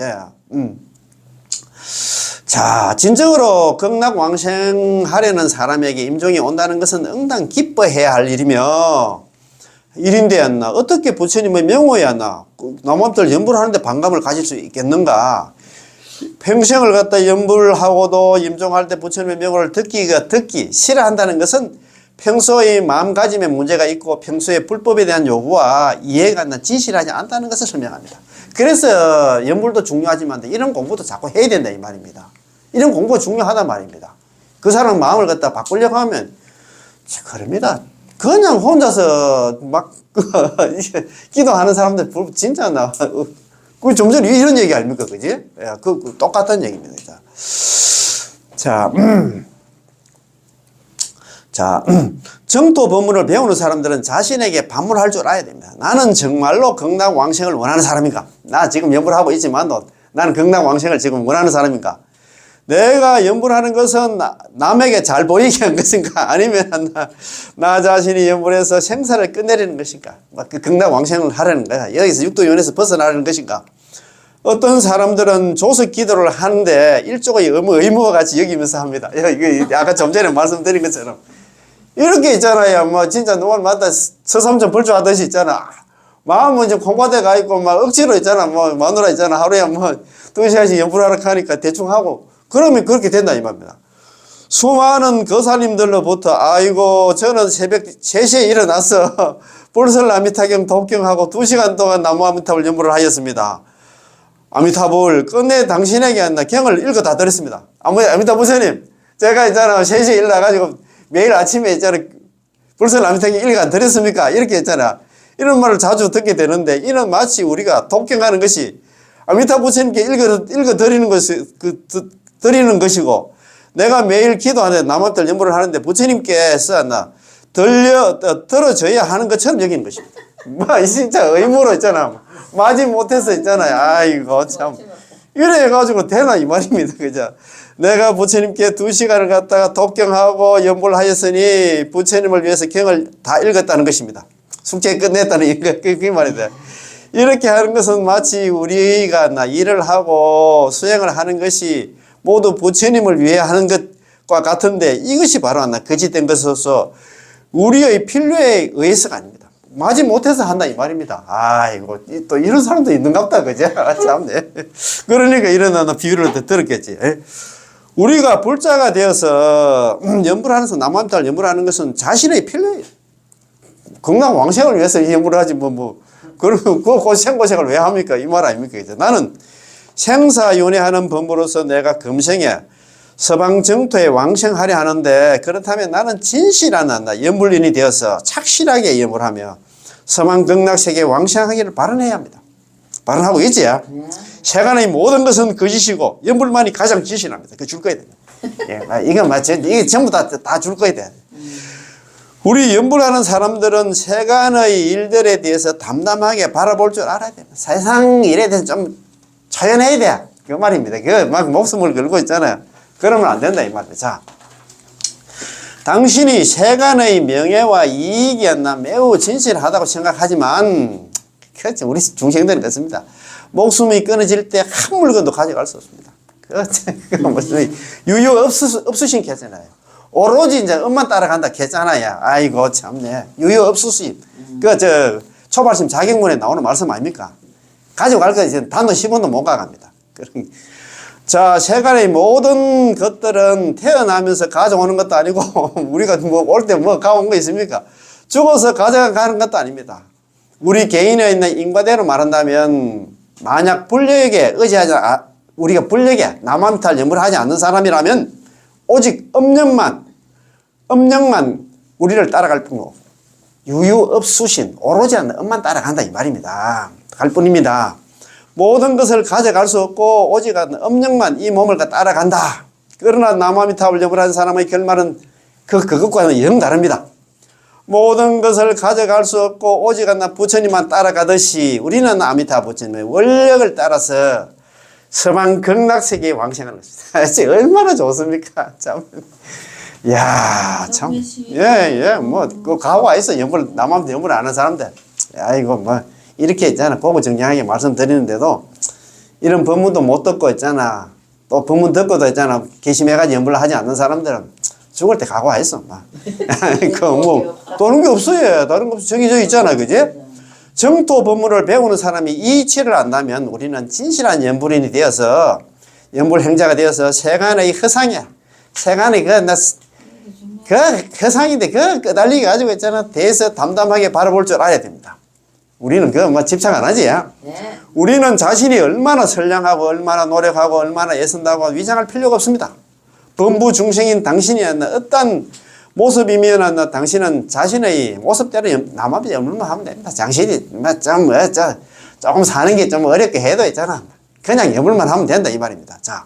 자, 진정으로 극락왕생하려는 사람에게 임종이 온다는 것은 응당 기뻐해야 할 일인데 어떻게 부처님의 명호였나 남한들 연불하는데 반감을 가질 수 있겠는가. 평생을 갖다 연불하고도 임종할 때 부처님의 명호를 듣기 싫어한다는 것은 평소의 마음가짐에 문제가 있고 평소에 불법에 대한 요구와 이해가 진실하지 않다는 것을 설명합니다. 그래서 연불도 중요하지만 이런 공부도 자꾸 해야 된다 이 말입니다. 이런 공부가 중요하단 말입니다. 그 사람 마음을 갖다 바꾸려고 하면 그럽니다. 그냥 혼자서 기도하는 사람들 진짜 좀 전에 이런 얘기 아닙니까? 그지? 똑같은 얘기입니다. 정토 법문을 배우는 사람들은 자신에게 반문할 줄 알아야 됩니다. 나는 정말로 극락왕생을 원하는 사람인가? 나 지금 연불하고 있지만도 나는 극락왕생을 지금 원하는 사람인가? 내가 연불하는 것은 남에게 잘 보이게 한 것인가? 아니면 나 자신이 연불해서 생사를 끝내려는 것인가? 극락왕생을 하려는 거야. 여기서 육도연에서 벗어나려는 것인가? 어떤 사람들은 조석 기도를 하는데 일종의 의무와 같이 여기면서 합니다. 이거 아까 좀 전에 말씀드린 것처럼. 이렇게 있잖아요. 진짜 누구마다 서삼천 불조하듯이 있잖아. 마음은 이제 공과대가 있고, 억지로 있잖아. 마누라 있잖아. 하루에 2시간씩 연불하러 가니까 대충 하고. 그러면 그렇게 된다, 이 말입니다. 수많은 거사님들로부터, 아이고, 저는 새벽 3시에 일어나서 불설 아미타경 독경하고 2시간 동안 나무 아미타불 연불을 하였습니다. 아미타불, 끝내 당신에게 경을 읽어 다 드렸습니다. 아미타불 스님, 제가 있잖아. 3시에 일어나가지고 매일 아침에 있잖아. 불설 아미타경 읽어 안 드렸습니까? 이렇게 했잖아. 이런 말을 자주 듣게 되는데, 이는 마치 우리가 독경하는 것이 아미타 부처님께 읽어 드리는 것이고, 내가 매일 기도하는데 남한들 연불을 하는데 부처님께서 들어줘야 하는 것처럼 여기는 것입니다. 진짜 의무로 있잖아. 맞이 못해서 있잖아요. 아이고, 참. 이래 해가지고 되나, 이 말입니다. 그죠? 내가 부처님께 2시간을 갖다가 독경하고 연불하였으니 부처님을 위해서 경을 다 읽었다는 것입니다. 숙제 끝냈다는 그 말이다. 이렇게 하는 것은 마치 우리가 일을 하고 수행을 하는 것이 모두 부처님을 위해 하는 것과 같은데 이것이 바로 거짓된 것으로서 우리의 필요에 의해서가 아닙니다. 마지 못해서 한다 이 말입니다. 아이고 또 이런 사람도 있는갑다 그죠? 참네. 그러니까 이런 비유를 들었겠지. 우리가 불자가 되어서 연불을 하면서 남한달 연불을 하는 것은 자신의 필요예요. 건강 왕생을 위해서 이 연불을 하지 그러면 그 생고생을 왜 합니까? 이 말 아닙니까? 그죠? 나는 생사윤회하는 법으로서 내가 금생에 서방 정토에 왕생하려 하는데, 그렇다면 나는 진실한 연불인이 되어서 착실하게 연불하며 서방 극락세계에 왕생하기를 발언해야 합니다. 발언하고 있지? 세간의 모든 것은 거짓이고 연불만이 가장 진실합니다. 그거 줄 거야 돼. 예, 이건 맞지? 이게 전부 다 줄 거야 돼. 우리 연불하는 사람들은 세간의 일들에 대해서 담담하게 바라볼 줄 알아야 됩니다. 세상 일에 대해서 좀 초연해야 돼. 그 말입니다. 그 막 목숨을 걸고 있잖아요. 그러면 안 된다 이 말이에요. 자, 당신이 세간의 명예와 이익이 매우 진실하다고 생각하지만, 그렇죠. 우리 중생들은 그렇습니다. 목숨이 끊어질 때 한 물건도 가져갈 수 없습니다. 그거 무슨 유유 없으신 캐잖아요. 오로지 이제 엄만 따라간다 캐잖아요. 아이고 참네. 유유 없으신. 초발심 자격문에 나오는 말씀 아닙니까? 가져갈 거 이제 단도 10원도 못 가갑니다. 자, 세간의 모든 것들은 태어나면서 가져오는 것도 아니고, 우리가 올 때 가온 거 있습니까? 죽어서 가져가는 것도 아닙니다. 우리 개인에 있는 인과대로 말한다면, 만약 불력에 의지하지, 우리가 불력에 남한탈 염불 하지 않는 사람이라면, 오직 엄력만 우리를 따라갈 뿐이고, 유유업수신, 오로지 않는 엄만 따라간다 이 말입니다. 갈 뿐입니다. 모든 것을 가져갈 수 없고 오직 엄력만 이 몸을 따라간다. 그러나 남아미타불 염불하는 사람의 결말은 그것과는 영 다릅니다. 모든 것을 가져갈 수 없고 오직 부처님만 따라가듯이 우리는 아미타 부처님의 원력을 따라서 서방 극락세계에 왕생하는 것입니다. 얼마나 좋습니까? 참. 이야, 참. 예, 그 가와 있어. 남아미타 염불 안 하는 사람들. 아이고, 이렇게 있잖아. 고고정량하게 말씀드리는데도 이런 법문도 못 듣고 있잖아. 또 법문 듣고도 있잖아. 개심해가지고 연불을 하지 않는 사람들은 죽을 때 각오했어. 도는 게 없어요. 다른 거 없어. 정해져 있잖아. 그지? 정토 법문을 배우는 사람이 이 이치를 안다면 우리는 진실한 연불인이 되어서, 연불 행자가 되어서 세간의 허상이야. 세간의 허상인데 끄달리게 가지고 있잖아. 대해서 담담하게 바라볼 줄 알아야 됩니다. 우리는 집착 안 하지? 네. 우리는 자신이 얼마나 선량하고 얼마나 노력하고 얼마나 애쓴다고 위장할 필요가 없습니다. 범부 중생인 당신이 어떤 모습이면 당신은 자신의 모습대로 남한테 연불만 하면 됩니다. 당신이 조금 사는 게 좀 어렵게 해도 있잖아. 그냥 연불만 하면 된다 이 말입니다. 자,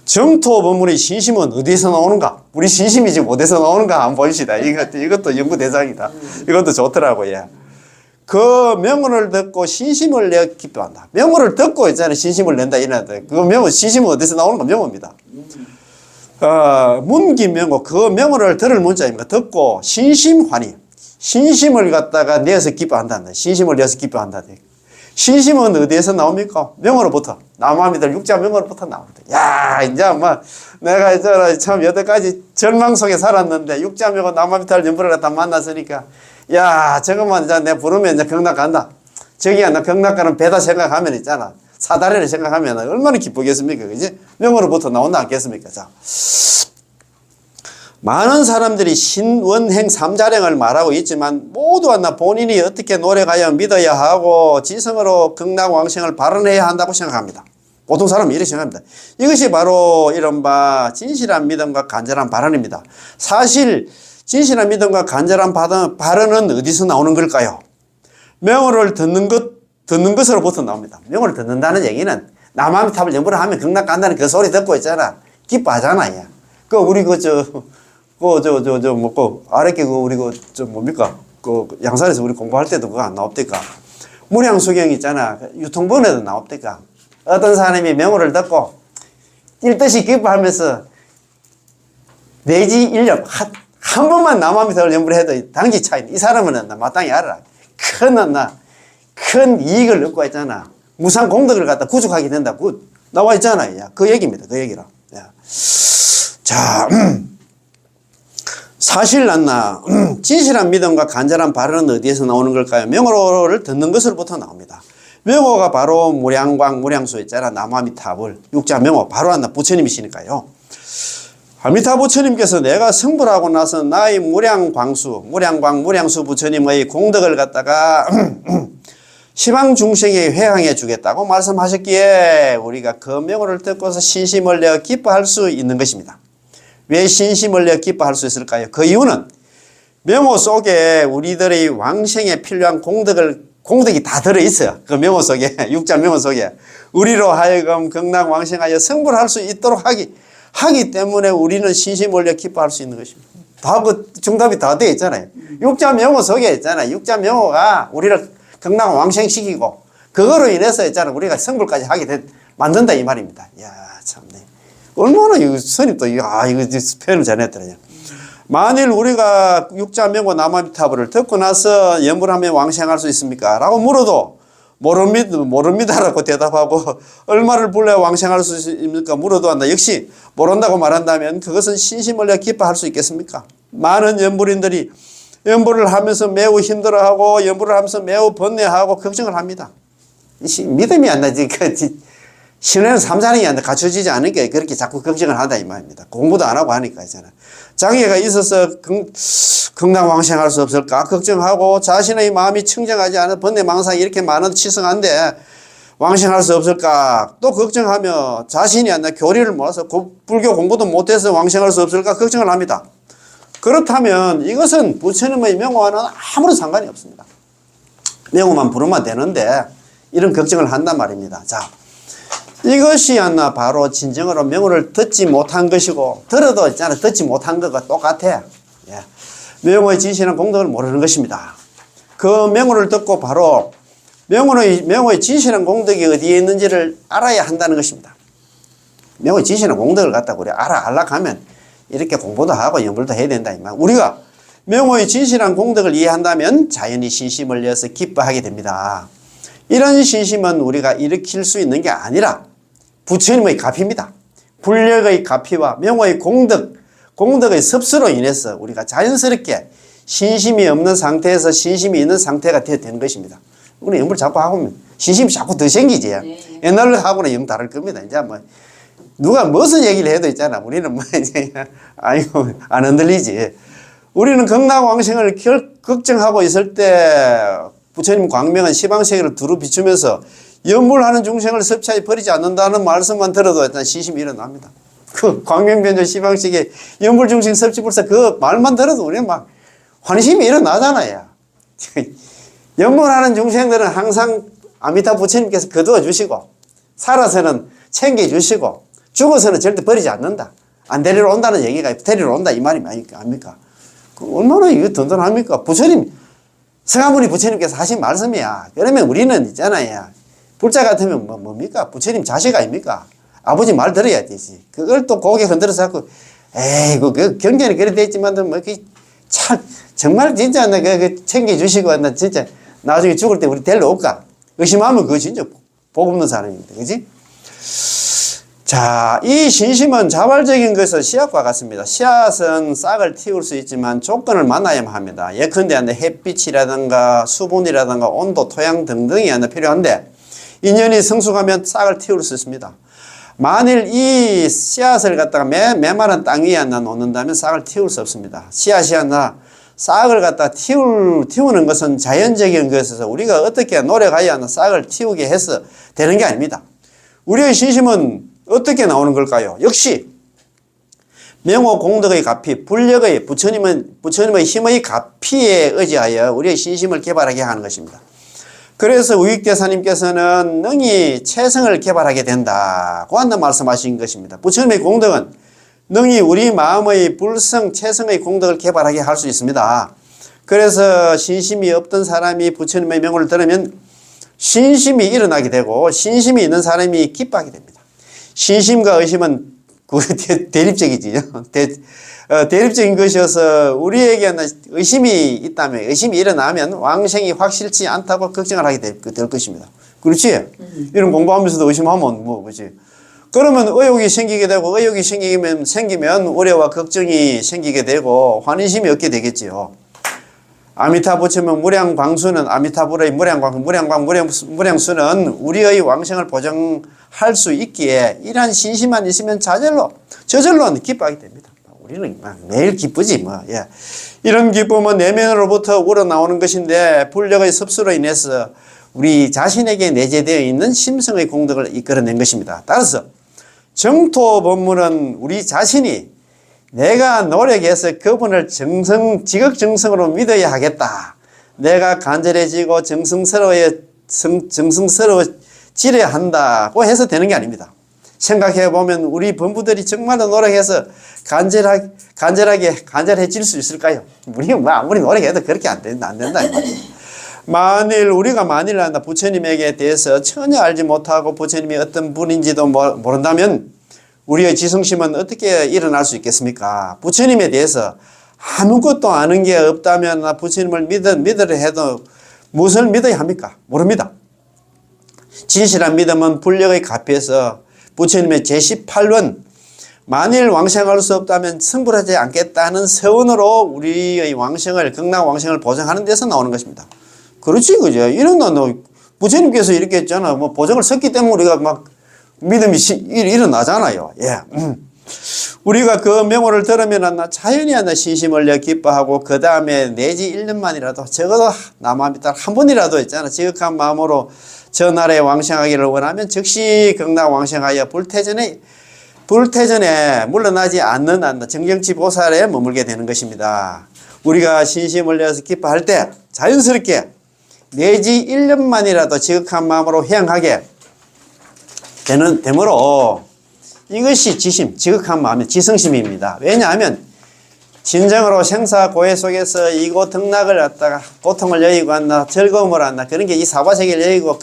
정토 법문의 신심은 어디서 나오는가? 우리 신심이 지금 어디서 나오는가 한번 보십시다. 이것도 연구 대상이다. 이것도 좋더라고요. 그 명언을 듣고 신심을 내어 기뻐한다. 명언을 듣고 있잖아요. 신심을 낸다 이러는데 그 명언, 신심은 어디서 나오는 건 명언입니다. 문기명호, 그 명언을 들을 문자입니다. 듣고 신심환희, 신심을 갖다가 내어서 기뻐한다. 신심을 내어서 기뻐한다. 신심은 어디에서 나옵니까? 명언으로부터. 남아미들 육자 명언으로부터 나옵니다. 야, 이제 내가 있잖아 참 여태까지 절망 속에 살았는데 육자 명언 남아미들 연불을 갖다 만났으니까, 야, 저것만 이제 내가 부르면 이제 경락 간다. 저기야, 나 경락 가는 배다 생각하면 있잖아. 사다리를 생각하면 얼마나 기쁘겠습니까? 그지? 명으로부터 나온다 않겠습니까? 자. 많은 사람들이 신원행 삼자령을 말하고 있지만 모두 본인이 어떻게 노력하여 믿어야 하고 지성으로 극락왕생을 발언해야 한다고 생각합니다. 보통 사람은 이렇게 생각합니다. 이것이 바로 이른바 진실한 믿음과 간절한 발언입니다. 사실 진실한 믿음과 간절한 발언은 어디서 나오는 걸까요? 명호를 듣는 것으로부터 나옵니다. 명호를 듣는다는 얘기는 남아미탑을 연불을 하면 극락 간다는 그 소리 듣고 있잖아. 기뻐하잖아. 야. 우리 아랫게 우리 뭡니까? 양산에서 우리 공부할 때도 그거 안 나옵니까? 문양수경 있잖아. 유통본에도 나옵니까? 어떤 사람이 명호를 듣고 뛸듯이 기뻐하면서 내지 1년 한 번만 남아미탑을 연불해도 당지 차이. 이 사람은 마땅히 알아라. 큰 이익을 얻고 있잖아. 무상 공덕을 갖다 구축하게 된다. 나와 있잖아. 그 얘기입니다. 그 얘기라. 자, 사실 않나 진실한 믿음과 간절한 발언은 어디에서 나오는 걸까요? 명호를 듣는 것으로부터 나옵니다. 명호가 바로 무량광, 무량수 있잖아. 나무아미타불, 육자 명호, 바로 한나 부처님이시니까요. 아미타 부처님께서 내가 성불하고 나서 나의 무량광수, 무량광, 무량수 부처님의 공덕을 갖다가 시방 중생에 회항해 주겠다고 말씀하셨기에 우리가 그 명호를 듣고서 신심을 내어 기뻐할 수 있는 것입니다. 왜 신심을 내어 기뻐할 수 있을까요? 그 이유는 명호 속에 우리들의 왕생에 필요한 공덕이 다 들어있어요. 그 명호 속에, 육자 명호 속에. 우리로 하여금 극락 왕생하여 성불할 수 있도록 하기 때문에 우리는 신심을 내어 기뻐할 수 있는 것입니다. 다 그 정답이 다 되어 있잖아요. 육자 명호 속에 있잖아요. 육자 명호가 우리를 극락 왕생시키고 그거로 인해서 있잖아요. 우리가 성불까지 만든다 이 말입니다. 이야, 참네. 얼마나 이 스님도 이거 표현을 잘했더라고요. 만일 우리가 육자명호 나무아미타불을 듣고 나서 연불하면 왕생할 수 있습니까? 라고 물어도 모릅니다라고 대답하고 얼마를 불러야 왕생할 수 있습니까? 물어도 한다. 역시 모른다고 말한다면 그것은 신심을 내어 기뻐할 수 있겠습니까? 많은 연불인들이 연불을 하면서 매우 힘들어하고 연불을 하면서 매우 번뇌하고 걱정을 합니다. 믿음이 안 나지. 신뢰는 삼사능이 안 갖춰지지 않으니까 그렇게 자꾸 걱정을 하다 이 말입니다. 공부도 안 하고 하니까 있잖아. 장애가 있어서 극락왕생할 수 없을까 걱정하고 자신의 마음이 청정하지 않은 번뇌망상이 이렇게 많은 치성한데 왕생할 수 없을까 또 걱정하며 자신이 안 나 교리를 몰라서 불교 공부도 못해서 왕생할 수 없을까 걱정을 합니다. 그렇다면 이것은 부처님의 명호와는 아무런 상관이 없습니다. 명호만 부르면 되는데 이런 걱정을 한단 말입니다. 자, 이것이 않나 바로 진정으로 명호를 듣지 못한 것이고 들어도 있잖아 듣지 못한 것과 똑같아. 예. 명호의 진실한 공덕을 모르는 것입니다. 그 명호를 듣고 바로 명호의 진실한 공덕이 어디에 있는지를 알아야 한다는 것입니다. 명호의 진실한 공덕을 갖다가 우리 알아가려고 하면 이렇게 공부도 하고 연불도 해야 된다 이 말. 우리가 명호의 진실한 공덕을 이해한다면 자연히 신심을 내어서 기뻐하게 됩니다. 이런 신심은 우리가 일으킬 수 있는 게 아니라 부처님의 가피입니다. 불력의 가피와 명호의 공덕의 섭수로 인해서 우리가 자연스럽게 신심이 없는 상태에서 신심이 있는 상태가 되는 것입니다. 우리 연불 자꾸 하고 신심이 자꾸 더 생기지. 네. 옛날로 하고는 영 다를 겁니다. 이제 뭐 누가 무슨 얘기를 해도 있잖아. 우리는 뭐 이제 아이고 안 흔들리지. 우리는 극락왕생을 걱정하고 있을 때 부처님 광명은 시방세계를 두루 비추면서 연불하는 중생을 섭차히 버리지 않는다는 말씀만 들어도 일단 신심이 일어납니다. 그 광명변조 시방세계 연불 중생 섭치불사 그 말만 들어도 우리는 막 환심이 일어나잖아요. 연불하는 중생들은 항상 아미타 부처님께서 거두어 주시고 살아서는 챙겨주시고 죽어서는 절대 버리지 않는다. 안 데리러 온다는 얘기가 데리러 온다 이 말이 아닙니까? 얼마나 이거 든든합니까? 성하모니 부처님께서 하신 말씀이야. 그러면 우리는 있잖아요. 불자 같으면 뭡니까? 부처님 자식 아닙니까? 아버지 말 들어야 되지. 그걸 또 고개 흔들어서 자꾸 에이 그 경전이 그래 됐지만 뭐 참 정말 진짜 나 그 챙겨주시고 나 진짜 나중에 죽을 때 우리 데리러 올까? 의심하면 그거 진짜 복 없는 사람입니다. 그지? 자, 이 신심은 자발적인 것은 씨앗과 같습니다. 씨앗은 싹을 틔울 수 있지만 조건을 만나야만 합니다. 예컨대 햇빛이라든가 수분이라든가 온도, 토양 등등이 필요한데 인연이 성숙하면 싹을 틔울 수 있습니다. 만일 이 씨앗을 갖다가 메마른 땅 위에 놓는다면 싹을 틔울 수 없습니다. 씨앗이 아니라 싹을 갖다 틔우는 것은 자연적인 것에서 우리가 어떻게 노력하여 싹을 틔우게 해서 되는 게 아닙니다. 우리의 신심은 어떻게 나오는 걸까요? 역시 명호 공덕의 가피, 불력의 부처님의 힘의 가피에 의지하여 우리의 신심을 개발하게 하는 것입니다. 그래서 우익대사님께서는 능히 체성을 개발하게 된다고 한다 말씀하신 것입니다. 부처님의 공덕은 능히 우리 마음의 불성, 체성의 공덕을 개발하게 할 수 있습니다. 그래서 신심이 없던 사람이 부처님의 명호를 들으면 신심이 일어나게 되고 신심이 있는 사람이 기뻐하게 됩니다. 신심과 의심은 대립적이지요. 대립적인 것이어서 우리에게는 의심이 있다면, 의심이 일어나면 왕생이 확실치 않다고 걱정을 하게 될 것입니다. 그렇지? 이런 공부하면서도 의심하면 그렇지? 그러면 의욕이 생기게 되고, 의욕이 생기면 우려와 걱정이 생기게 되고 환희심이 얻게 되겠지요. 아미타 부처님 무량광수는 아미타불의 무량수는 우리의 왕생을 보장할 수 있기에 이러한 신심만 있으면 저절로 기뻐하게 됩니다. 우리는 막 매일 기쁘지 뭐. 예. 이런 기쁨은 내면으로부터 우러나오는 것인데 불력의 습수로 인해서 우리 자신에게 내재되어 있는 심성의 공덕을 이끌어낸 것입니다. 따라서 정토 법문은 우리 자신이 내가 노력해서 그분을 지극정성으로 믿어야 하겠다. 내가 간절해지고 정성스러워지려야 한다고 해서 되는 게 아닙니다. 생각해 보면 우리 범부들이 정말로 노력해서 간절해질 수 있을까요? 우리가 뭐 아무리 노력해도 그렇게 안 된다. 우리가 만일 부처님에게 대해서 전혀 알지 못하고 부처님이 어떤 분인지도 모른다면 우리의 지성심은 어떻게 일어날 수 있겠습니까? 부처님에 대해서 아무것도 아는 게 없다면 부처님을 믿으려 해도 무엇을 믿어야 합니까? 모릅니다. 진실한 믿음은 불력의 가피에서 부처님의 제18원 만일 왕생할 수 없다면 성불하지 않겠다는 서원으로 우리의 극락 왕생을 보장하는 데서 나오는 것입니다. 그렇지, 그죠? 이런 부처님께서 이렇게 했잖아. 뭐 보장을 섰기 때문에 우리가 막 믿음이 일어나잖아요. 예. 우리가 그 명호를 들으면 자연히 신심을 내 기뻐하고 그 다음에 내지 1년만이라도 적어도 남아미 한 번이라도 있잖아. 지극한 마음으로 저 나라에 왕생하기를 원하면 즉시 극락 왕생하여 불태전에 물러나지 않는 정경치 보살에 머물게 되는 것입니다. 우리가 신심을 내어서 기뻐할 때 자연스럽게 내지 1년만이라도 지극한 마음으로 회양하게 되므로 이것이 지극한 마음의 지성심입니다. 왜냐하면 진정으로 생사고해 속에서 이곳 극락을 갖다가 고통을 여의고 한다, 즐거움을 한다, 그런 게 이 사바세계를 여의고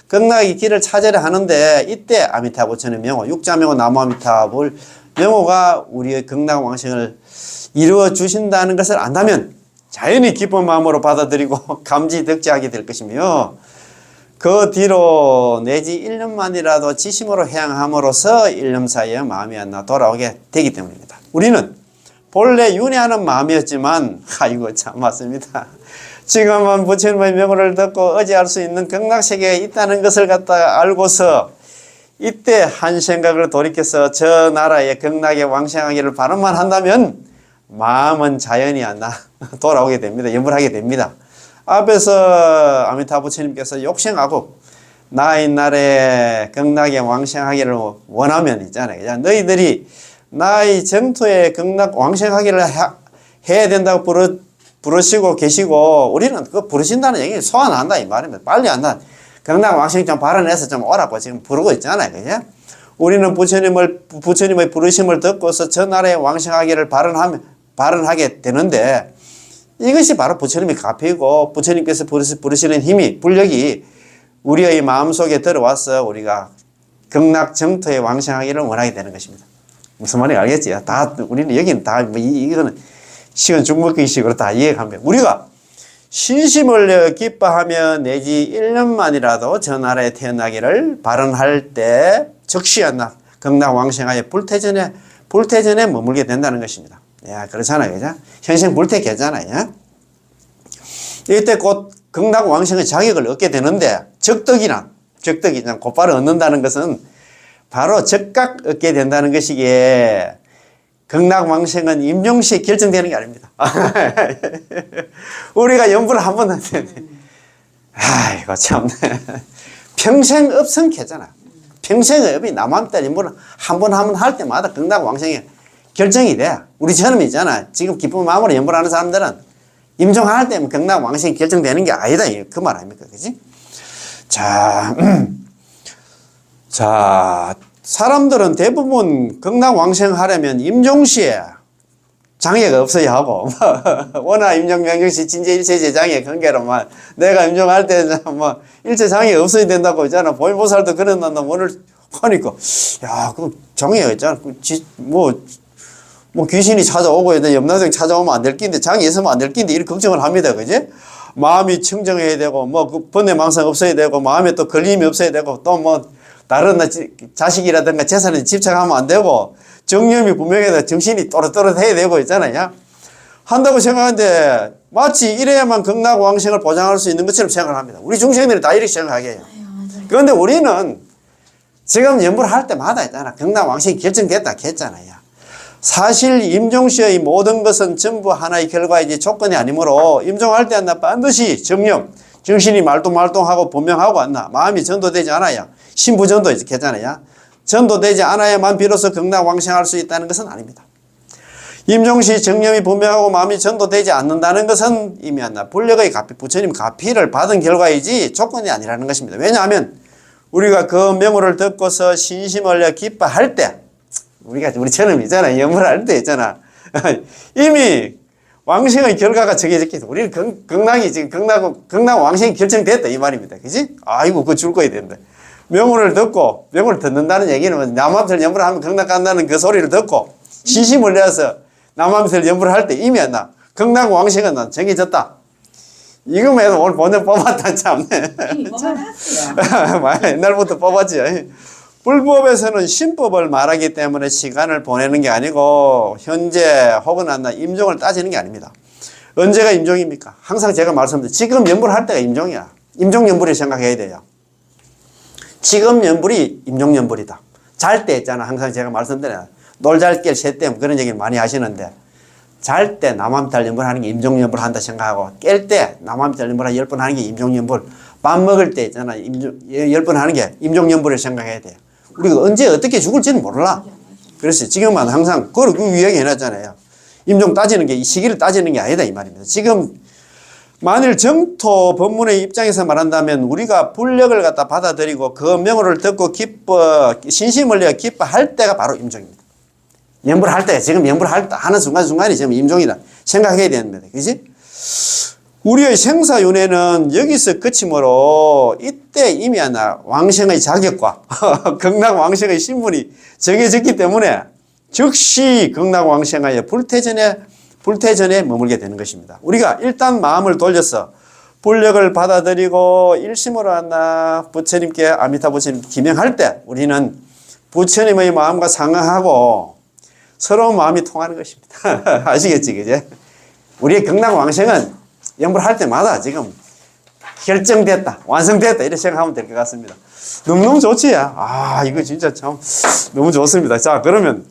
극락의 길을 찾으려 하는데 이때 아미타 부처님 명호, 육자명호 나무아미타불 명호가 우리의 극락 왕생을 이루어 주신다는 것을 안다면 자연히 기쁜 마음으로 받아들이고 감지덕지하게 될 것이며 그 뒤로 내지 1년만이라도 지심으로 회양함으로써 1년 사이에 마음이 돌아오게 되기 때문입니다. 우리는 본래 윤회하는 마음이었지만 아이고 참 맞습니다. 지금은 부처님의 명호를 듣고 의지할 수 있는 극락세계에 있다는 것을 갖다가 알고서 이때 한 생각을 돌이켜서 저 나라의 극락에 왕생하기를 바람만 한다면 마음은 자연히 돌아오게 됩니다. 염불하게 됩니다. 앞에서 아미타 부처님께서 욕생하고 나의 날에 극락에 왕생하기를 원하면 있잖아요. 너희들이 나의 정토에 극락 왕생하기를 해야 된다고 부르시고 계시고 우리는 그거 부르신다는 얘기 소환한다 이 말입니다. 빨리 한다. 극락 왕생 좀 발언해서 좀 오라고 지금 부르고 있잖아요. 그죠? 우리는 부처님의 부르심을 듣고서 저 나라에 왕생하기를 발언하게 되는데 이것이 바로 부처님의 가피이고 부처님께서 부르시는 힘이 불력이 우리의 마음속에 들어와서 우리가 극락 정토에 왕생하기를 원하게 되는 것입니다. 무슨 말인지 알겠지? 우리는 여기는 이거는 시간 중목기식으로 다 이해합니다. 우리가 신심을 내어 기뻐하며 내지 1년만이라도 저 나라에 태어나기를 발언할 때 즉시 극락 왕생하여 불태전에 머물게 된다는 것입니다. 야, 그렇잖아요. 그죠? 현생 불택했잖아요. 이때 곧 극락 왕생의 자격을 얻게 되는데 적덕이나 곧바로 얻는다는 것은 바로 즉각 얻게 된다는 것이기에 극락 왕생은 임종시에 결정되는 게 아닙니다. 우리가 연부를 한 번 하는데 아이고 참네. 평생 업성캐잖아. 평생 업이 남한테 연부를 한 번 할 때마다 극락 왕생이 결정이 돼. 우리처럼 있잖아. 지금 기쁜 마음으로 연불하는 사람들은 임종할 때면 극락 왕생이 결정되는 게 아니다. 그 말 아닙니까? 그지? 자, 사람들은 대부분 극락 왕생 하려면 임종시에 장애가 없어야 하고, 워낙 임종명령시 진제일체제 장애 관계로만 내가 임종할 때 일체 장애가 없어야 된다고 있잖아. 보살도 그런단다. 오늘 하니까, 야, 그 장애가 있잖아. 귀신이 찾아오고, 염라대왕 찾아오면 안 될 낀데, 장이 있으면 안 될 낀데, 이렇게 걱정을 합니다. 그지? 마음이 청정해야 되고, 그 번뇌망상 없어야 되고, 마음에 또 걸림이 없어야 되고, 다른 자식이라든가 재산에 집착하면 안 되고 정념이 분명해서 정신이 또렷또렷해야 되고 있잖아요. 한다고 생각하는데 마치 이래야만 극락왕생을 보장할 수 있는 것처럼 생각을 합니다. 우리 중생들이 다 이렇게 생각하게 해요. 그런데 우리는 지금 연부를 할 때마다 있잖아. 극락왕생이 결정됐다 했잖아요. 사실 임종시의 모든 것은 전부 하나의 결과이지 조건이 아니므로 임종할 때 한나 반드시 정념, 정신이 말똥말똥하고 분명하고 않나 마음이 전도되지 않아야 신부전도 이렇게 했잖아요. 전도되지 않아야만 비로소 극락왕생할 수 있다는 것은 아닙니다. 임종시 정념이 분명하고 마음이 전도되지 않는다는 것은 이미 한나 불력의 가피, 부처님 가피를 받은 결과이지 조건이 아니라는 것입니다. 왜냐하면 우리가 그 명호를 듣고서 신심을 기뻐할 때 우리처럼 있잖아. 연불 할 때 있잖아. 이미 왕생의 결과가 정해졌기 때문에 우리는 극락이 지금 극락 왕생이 결정됐다 이 말입니다. 그지? 아이고 그거 줄 거야 된다. 명호를 듣고 명호를 듣는다는 얘기는 남함설 연불을 하면 극락 간다는 그 소리를 듣고 신심을 내어서 남함설 연불을 할 때 이미 나 극락 왕생은 난 정해졌다. 이거만 해도 오늘 본전 뽑았다 참네. 옛날부터 뽑았지. 불법에서는 신법을 말하기 때문에 시간을 보내는 게 아니고 현재 혹은 임종을 따지는 게 아닙니다. 언제가 임종입니까? 항상 제가 말씀드린 지금 연불 할 때가 임종이야. 임종 연불이 생각해야 돼요. 지금 연불이 임종 연불이다. 잘 때 있잖아. 항상 제가 말씀드려요. 놀잘 깰 새땜 그런 얘기를 많이 하시는데 잘 때 남함달 연불 하는 게 임종 연불 한다 생각하고 깰 때 남함달 연불 10번 하는 게 임종 연불 밥 먹을 때 있잖아. 10번 하는 게 임종 연불을 생각해야 돼요. 우리가 언제 어떻게 죽을지는 몰라. 그래서 지금은 항상 그걸 그 이야기 해놨잖아요. 임종 따지는 게 이 시기를 따지는 게 아니다 이 말입니다. 지금 만일 정토 법문의 입장에서 말한다면 우리가 불력을 갖다 받아들이고 그 명호를 듣고 신심을 내어 기뻐할 때가 바로 임종입니다. 연불할 때 지금 연불하는 순간순간이 지금 임종이다 생각해야 됩니다. 그지? 우리의 생사윤회는 여기서 그치므로 이때 이미 왕생의 자격과 극락왕생의 신분이 정해졌기 때문에 즉시 극락왕생하여 불태전에 머물게 되는 것입니다. 우리가 일단 마음을 돌려서 불력을 받아들이고 일심으로 부처님께 아미타 부처님 기명할 때 우리는 부처님의 마음과 상응하고 서로 마음이 통하는 것입니다. 아시겠지, 그제? 우리의 극락왕생은 연불할 때마다 지금 결정됐다, 완성됐다 이렇게 생각하면 될 것 같습니다. 너무너무 좋지? 이거 진짜 참 너무 좋습니다. 자, 그러면